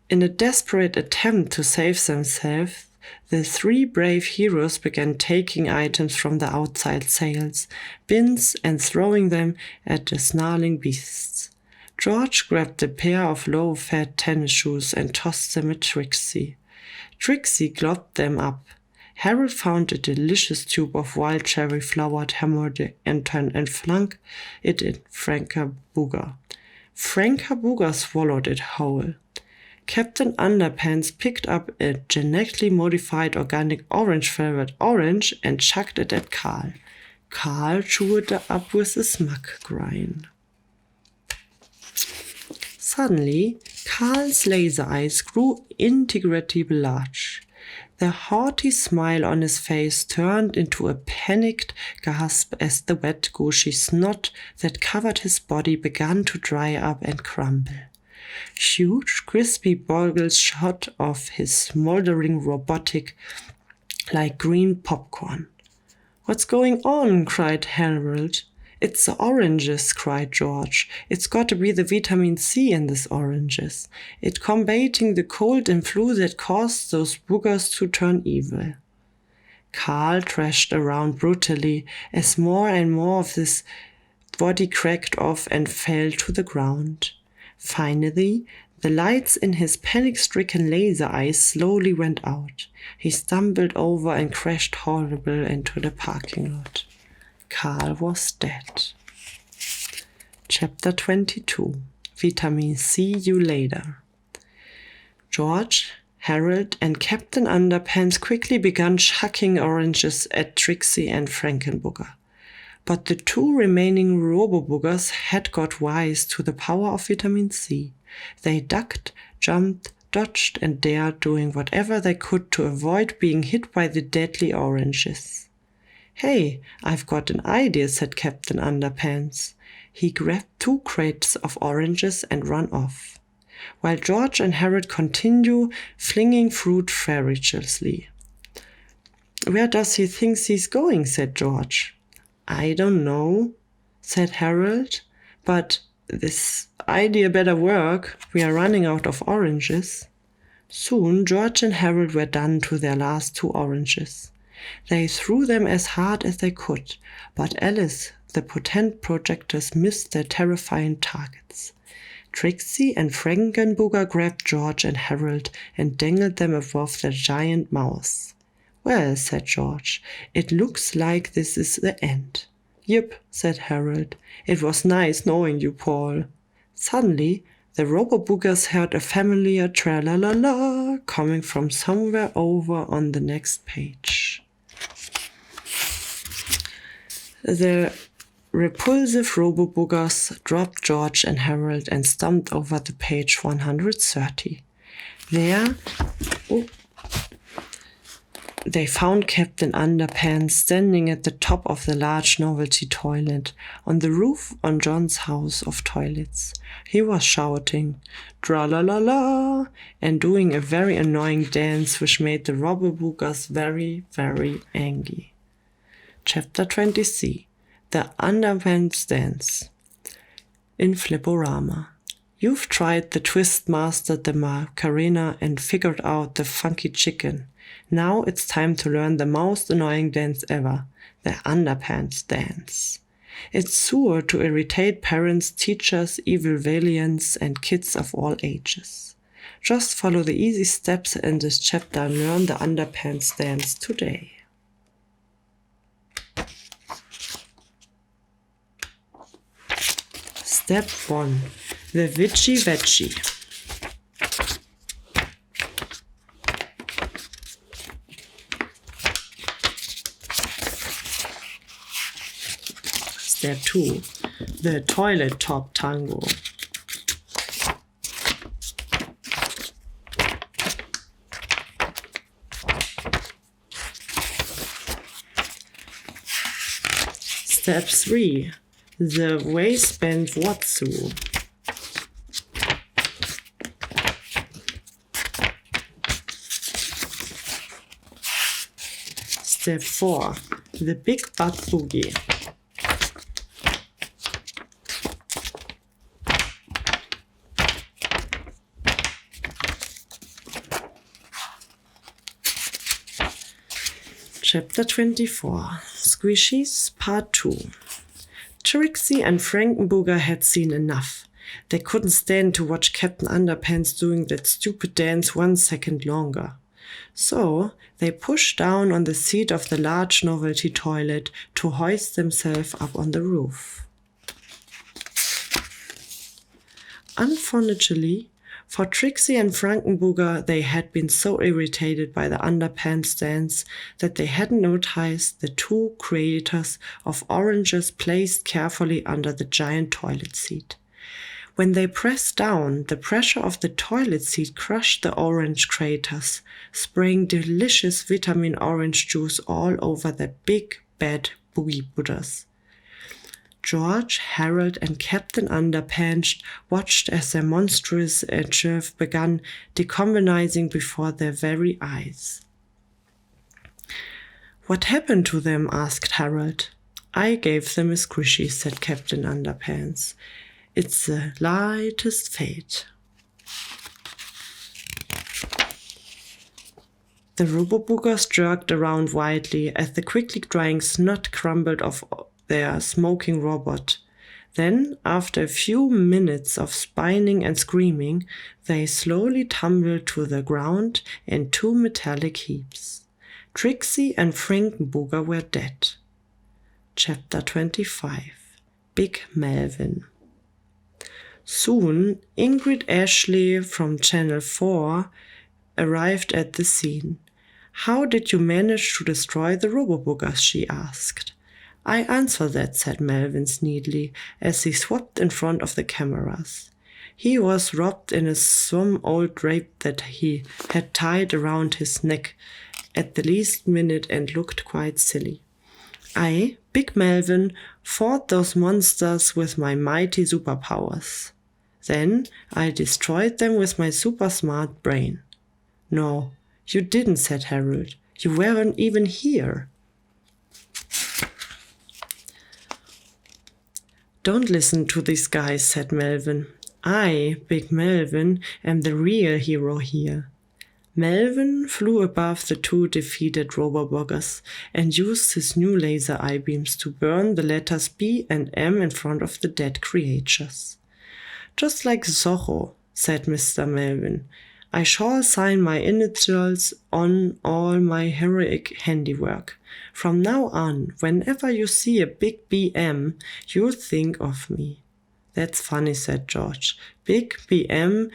S1: In a desperate attempt to save themselves, the three brave heroes began taking items from the outside sales bins and throwing them at the snarling beasts. George grabbed a pair of low-fat tennis shoes and tossed them at Trixie. Trixie globbed them up. Harold found a delicious tube of wild cherry-flowered hammered and flung it in Franker Booger. Franker Booger swallowed it whole. Captain Underpants picked up a genetically modified organic orange-flavored orange and chucked it at Carl. Carl chewed it up with a smug grin. Suddenly, Carl's laser eyes grew incredibly large. The haughty smile on his face turned into a panicked gasp as the wet, gushy snot that covered his body began to dry up and crumble. Huge, crispy boggles shot off his smoldering robotic like green popcorn. "What's going on?" cried Harold. "It's the oranges," cried George. "It's got to be the vitamin C in these oranges. It's combating the cold and flu that caused those boogers to turn evil." Carl thrashed around brutally as more and more of his body cracked off and fell to the ground. Finally, the lights in his panic-stricken laser eyes slowly went out. He stumbled over and crashed horribly into the parking lot. Carl was dead. Chapter 22. Vitamin C you later. George, Harold, and Captain Underpants quickly began chucking oranges at Trixie and Frankenbooger. But the two remaining robo-boogers had got wise to the power of vitamin C. They ducked, jumped, dodged, and dared, doing whatever they could to avoid being hit by the deadly oranges. "Hey, I've got an idea," said Captain Underpants. He grabbed 2 crates of oranges and ran off, while George and Harold continued flinging fruit ferociously. "Where does he think he's going?" said George. "I don't know," said Harold, "but this idea better work. We are running out of oranges." Soon George and Harold were done to their last 2 oranges. They threw them as hard as they could, but Alice, the potent projectors, missed their terrifying targets. Trixie and Frankenbooger grabbed George and Harold and dangled them above the giant mouse. "Well," said George, "it looks like this is the end." "Yep," said Harold. "It was nice knowing you, Paul." Suddenly, the Robo-Boogers heard a familiar tra-la-la-la coming from somewhere over on the next page. The repulsive Robo-Boogers dropped George and Harold and stomped over to page 130. There, they found Captain Underpants standing at the top of the large novelty toilet on the roof on John's house of toilets. He was shouting, "Tra-la-la-la," and doing a very annoying dance which made the Robo-Boogers very, very angry. Chapter 20C. The Underpants Dance. In Fliporama. You've tried the Twist Master, the Macarena, and figured out the Funky Chicken. Now it's time to learn the most annoying dance ever, the Underpants Dance. It's sure to irritate parents, teachers, evil valiants, and kids of all ages. Just follow the easy steps in this chapter and learn the Underpants Dance today. Step 1. The Witchy Veggie. Step 2. The Toilet Top Tango. Step 3. The Waistband Watsu. Step 4. The Big Butt Boogie. Chapter 24. Squishies Part 2. Trixie and Frankenbooger had seen enough. They couldn't stand to watch Captain Underpants doing that stupid dance 1 second longer. So they pushed down on the seat of the large novelty toilet to hoist themselves up on the roof. Unfortunately, for Trixie and Frankenbooger, they had been so irritated by the Underpants dance that they hadn't noticed the 2 craters of oranges placed carefully under the giant toilet seat. When they pressed down, the pressure of the toilet seat crushed the orange craters, spraying delicious vitamin orange juice all over the big bad boogie buddhas. George, Harold, and Captain Underpants watched as their monstrous achieve began decomposing before their very eyes. "What happened to them?" asked Harold. "I gave them a squishy," said Captain Underpants. "It's the lightest fate." The Robo-Boogers jerked around wildly as the quickly drying snot crumbled off their smoking robot. Then, after a few minutes of spinning and screaming, they slowly tumbled to the ground in 2 metallic heaps. Trixie and Frankenbooger were dead. Chapter 25. Big Melvin. Soon, Ingrid Ashley from Channel 4 arrived at the scene. "How did you manage to destroy the Robo-Boogers?" she asked. "I answer that," said Melvin neatly, as he swapped in front of the cameras. He was wrapped in some old drape that he had tied around his neck at the least minute and looked quite silly. "I, Big Melvin, fought those monsters with my mighty superpowers. Then I destroyed them with my super smart brain." "No, you didn't," said Harold. "You weren't even here." "Don't listen to these guys," said Melvin. "I, Big Melvin, am the real hero here." Melvin flew above the 2 defeated Robo-Boogers and used his new laser eye-beams to burn the letters B and M in front of the dead creatures. "Just like Zorro," said Mr. Melvin. "I shall sign my initials on all my heroic handiwork. From now on, whenever you see a big BM, you think of me." "That's funny," said George. "Big BM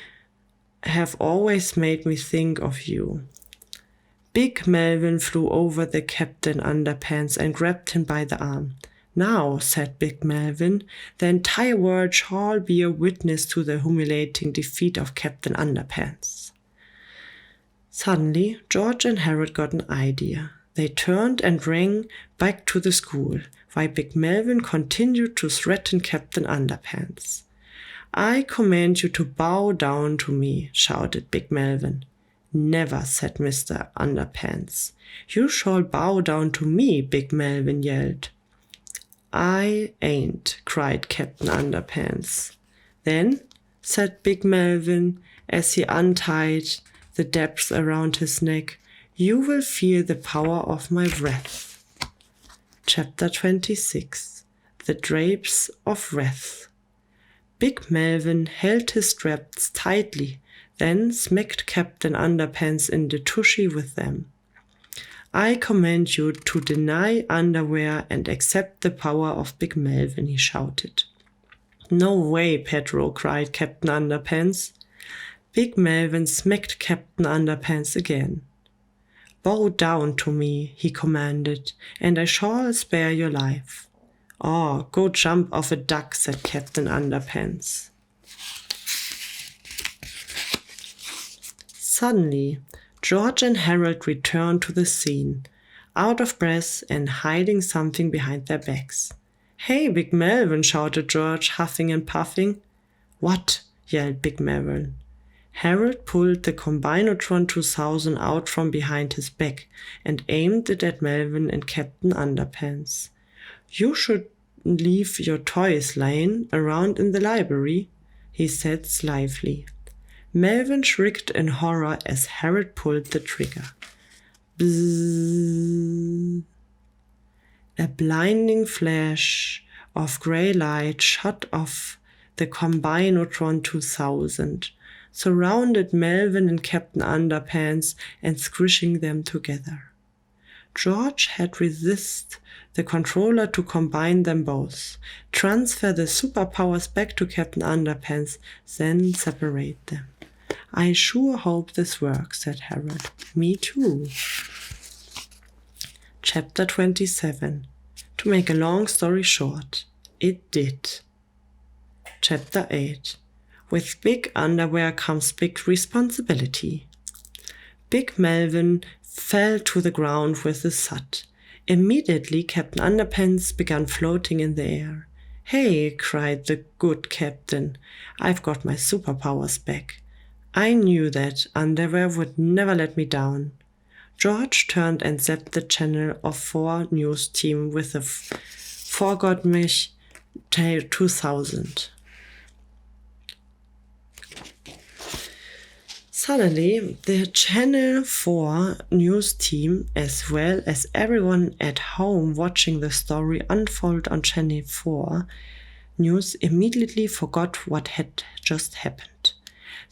S1: have always made me think of you." Big Melvin flew over the Captain Underpants and grabbed him by the arm. "Now," said Big Melvin, "the entire world shall be a witness to the humiliating defeat of Captain Underpants." Suddenly, George and Harold got an idea. They turned and ran back to the school, while Big Melvin continued to threaten Captain Underpants. "I command you to bow down to me," shouted Big Melvin. "Never," said Mr. Underpants. "You shall bow down to me," Big Melvin yelled. "I ain't," cried Captain Underpants. "Then," said Big Melvin, as he untied the depths around his neck, "you will feel the power of my wrath." Chapter 26. The Drapes of Wrath. Big Melvin held his straps tightly, then smacked Captain Underpants in the tushy with them. "I command you to deny underwear and accept the power of Big Melvin," he shouted. "No way, Pedro," cried Captain Underpants. Big Melvin smacked Captain Underpants again. "Bow down to me," he commanded, "and I shall spare your life." "Oh, go jump off a duck," said Captain Underpants. Suddenly, George and Harold returned to the scene, out of breath and hiding something behind their backs. "Hey, Big Melvin," shouted George, huffing and puffing. "What?" yelled Big Melvin. Harold pulled the Combinotron 2000 out from behind his back and aimed it at Melvin and Captain Underpants. "You should leave your toys lying around in the library," he said slyly. Melvin shrieked in horror as Harold pulled the trigger. Bzzz. A blinding flash of grey light shot off the Combinotron 2000, surrounded Melvin and Captain Underpants and squishing them together. George had resisted the controller to combine them both, transfer the superpowers back to Captain Underpants, then separate them. "I sure hope this works," said Harold. "Me too." Chapter 27. To make a long story short, it did. Chapter 8. With big underwear comes big responsibility. Big Melvin fell to the ground with a thud. Immediately, Captain Underpants began floating in the air. "Hey," cried the good captain, "I've got my superpowers back. I knew that underwear would never let me down." George turned and zapped the channel of 4 news team with the Forgot Mich 2000. Suddenly, the Channel 4 news team, as well as everyone at home watching the story unfold on Channel 4 news, immediately forgot what had just happened.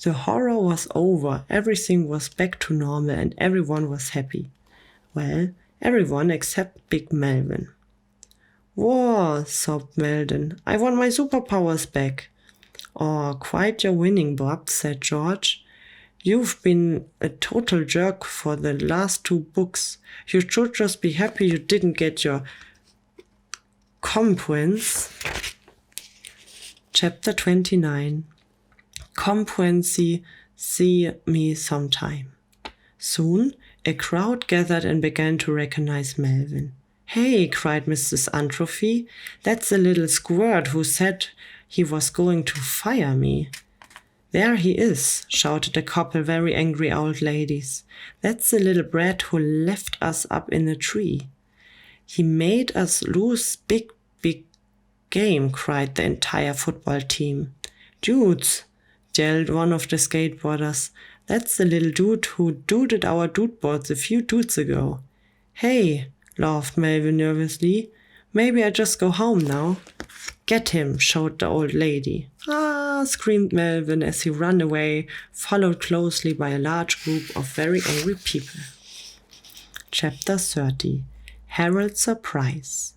S1: The horror was over, everything was back to normal, and everyone was happy. Well, everyone except Big Melvin. "Whoa," sobbed Melvin, "I want my superpowers back." "Oh, quite your winning, Bob," said George. "You've been a total jerk for the last 2 books. You should just be happy you didn't get your comeuppance." Chapter 29. Comeuppance, see me sometime. Soon, a crowd gathered and began to recognize Melvin. "Hey," cried Mrs. Antrophy, "that's the little squirt who said he was going to fire me." "There he is," shouted a couple very angry old ladies. "That's the little brat who left us up in a tree." "He made us lose big game," cried the entire football team. "Dudes," yelled one of the skateboarders, "that's the little dude who duded our dudeboards a few dudes ago." "Hey," laughed Melvin nervously, "maybe I just go home now." "Get him," shouted the old lady. "Ah, "Ah!" screamed Melvin as he ran away, followed closely by a large group of very angry people. Chapter 30. Harold's Surprise.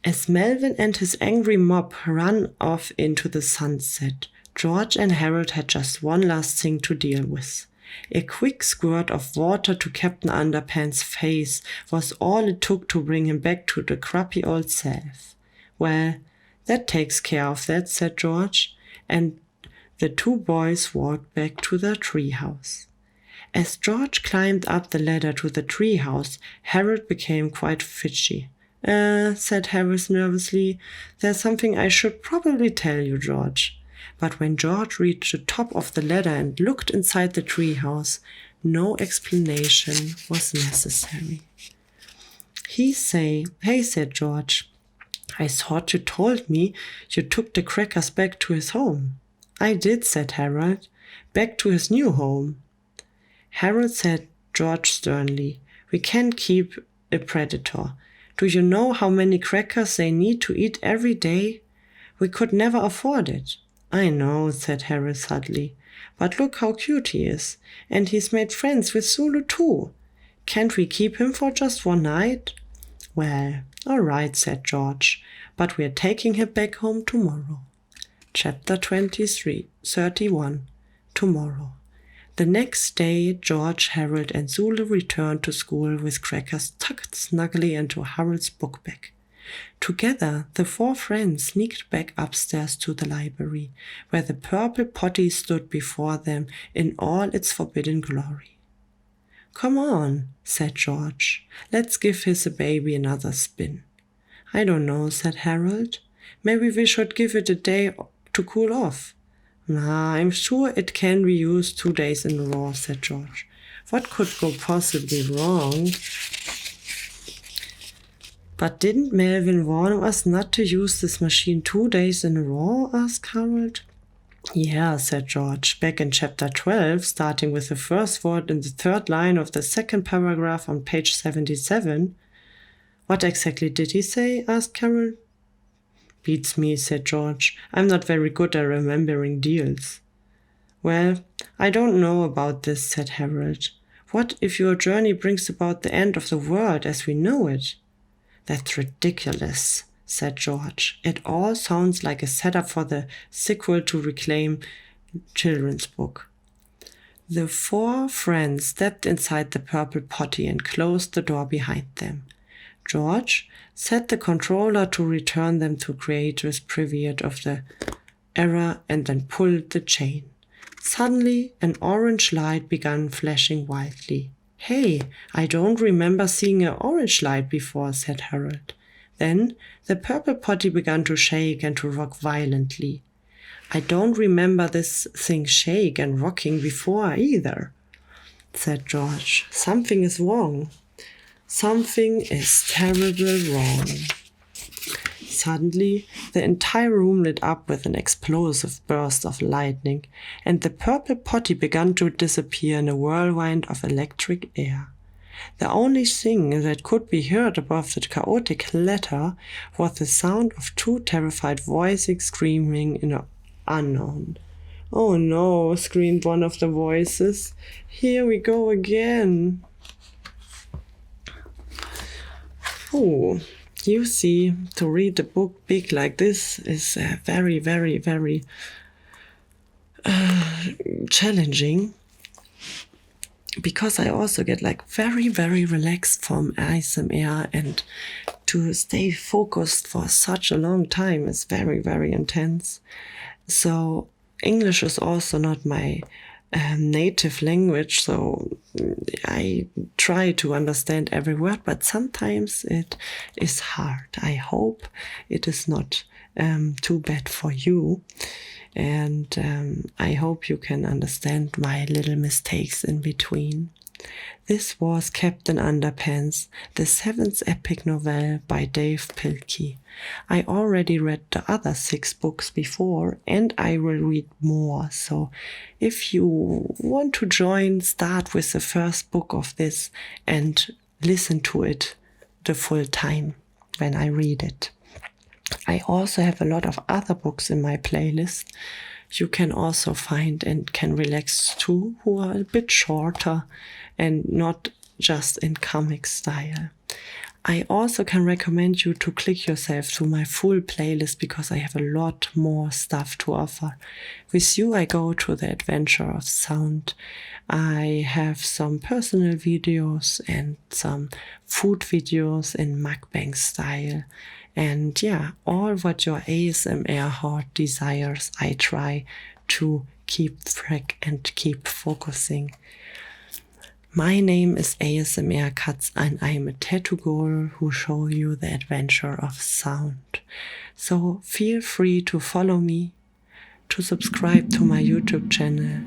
S1: As Melvin and his angry mob ran off into the sunset, George and Harold had just one last thing to deal with. A quick squirt of water to Captain Underpants' face was all it took to bring him back to the crappy old self. "Well, that takes care of that," said George, and the two boys walked back to their treehouse. As George climbed up the ladder to the treehouse, Harold became quite fidgety. Said Harold nervously. "There's something I should probably tell you, George." But when George reached the top of the ladder and looked inside the treehouse, no explanation was necessary. "Hey," said George, "I thought you told me you took the crackers back to his home." "I did," said Harold. "Back to his new home." Harold said George sternly, "We can't keep a predator. Do you know how many crackers they need to eat every day? We could never afford it." "I know," said Harold sadly, "but look how cute he is, and he's made friends with Zulu too. Can't we keep him for just one night?" "Well, all right," said George, "but we're taking him back home tomorrow." Chapter 31. Tomorrow. The next day, George, Harold, and Zulu returned to school with crackers tucked snugly into Harold's book bag. Together, the four friends sneaked back upstairs to the library, where the purple potty stood before them in all its forbidden glory. "Come on," said George. "Let's give his baby another spin." "I don't know," said Harold. "Maybe we should give it a day to cool off." "Nah, I'm sure it can be used 2 days in a row," said George. "What could go possibly wrong?" "But didn't Melvin warn us not to use this machine 2 days in a row?" asked Harold. "Yeah," said George, back in chapter 12, starting with the first word in the third line of the second paragraph on page 77. "What exactly did he say?" asked Harold. "Beats me," said George. "I'm not very good at remembering deals." "Well, I don't know about this," said Harold. "What if your journey brings about the end of the world as we know it?" "That's ridiculous," said George. "It all sounds like a setup for the sequel to Reclaim children's book." The four friends stepped inside the purple potty and closed the door behind them. George set the controller to return them to creator's preview of the error and then pulled the chain. Suddenly, an orange light began flashing wildly. "Hey, I don't remember seeing an orange light before," said Harold. Then the purple potty began to shake and to rock violently. "I don't remember this thing shake and rocking before either," said George. "Something is wrong. Something is terribly wrong." Suddenly, the entire room lit up with an explosive burst of lightning, and the purple potty began to disappear in a whirlwind of electric air. The only thing that could be heard above the chaotic clatter was the sound of two terrified voices screaming in an unknown. "Oh no," screamed one of the voices. "Here we go again." Oh, you see, to read a book big like this is very, very, very challenging, because I also get like very, very relaxed from ASMR, and to stay focused for such a long time is very, very intense. So English is also not my native language, so I try to understand every word, but sometimes it is hard. I hope it is not too bad for you, and I hope you can understand my little mistakes in between. This was Captain Underpants, the 7th epic novel by Dav Pilkey. I already read the other 6 books before, and I will read more. So if you want to join, start with the first book of this and listen to it the full time when I read it. I also have a lot of other books in my playlist. you can also find and can relax to who are a bit shorter and not just in comic style. I also can recommend you to click yourself through my full playlist because I have a lot more stuff to offer. With you, I go to the adventure of sound. I have some personal videos and some food videos in mukbang style. And yeah, all what your ASMR heart desires, I try to keep track and keep focusing. My name is ASMR Katz and I am a tattoo guru who show you the adventure of sound. So feel free to follow me, to subscribe to my YouTube channel,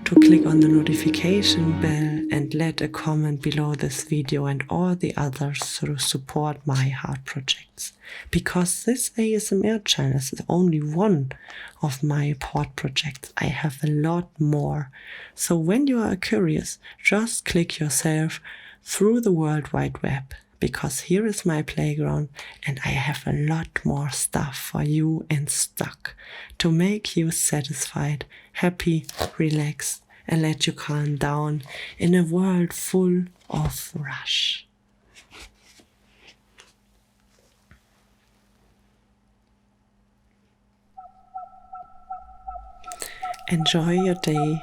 S1: to click on the notification bell and let a comment below this video and all the others to support my heart projects. Because this ASMR channel is only one of my heart projects. I have a lot more. So when you are curious, just click yourself through the World Wide Web. Because here is my playground and I have a lot more stuff for you in stock to make you satisfied, happy, relaxed and let you calm down in a world full of rush. Enjoy your day,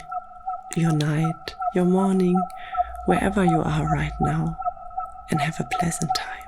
S1: your night, your morning, wherever you are right now, and have a pleasant time.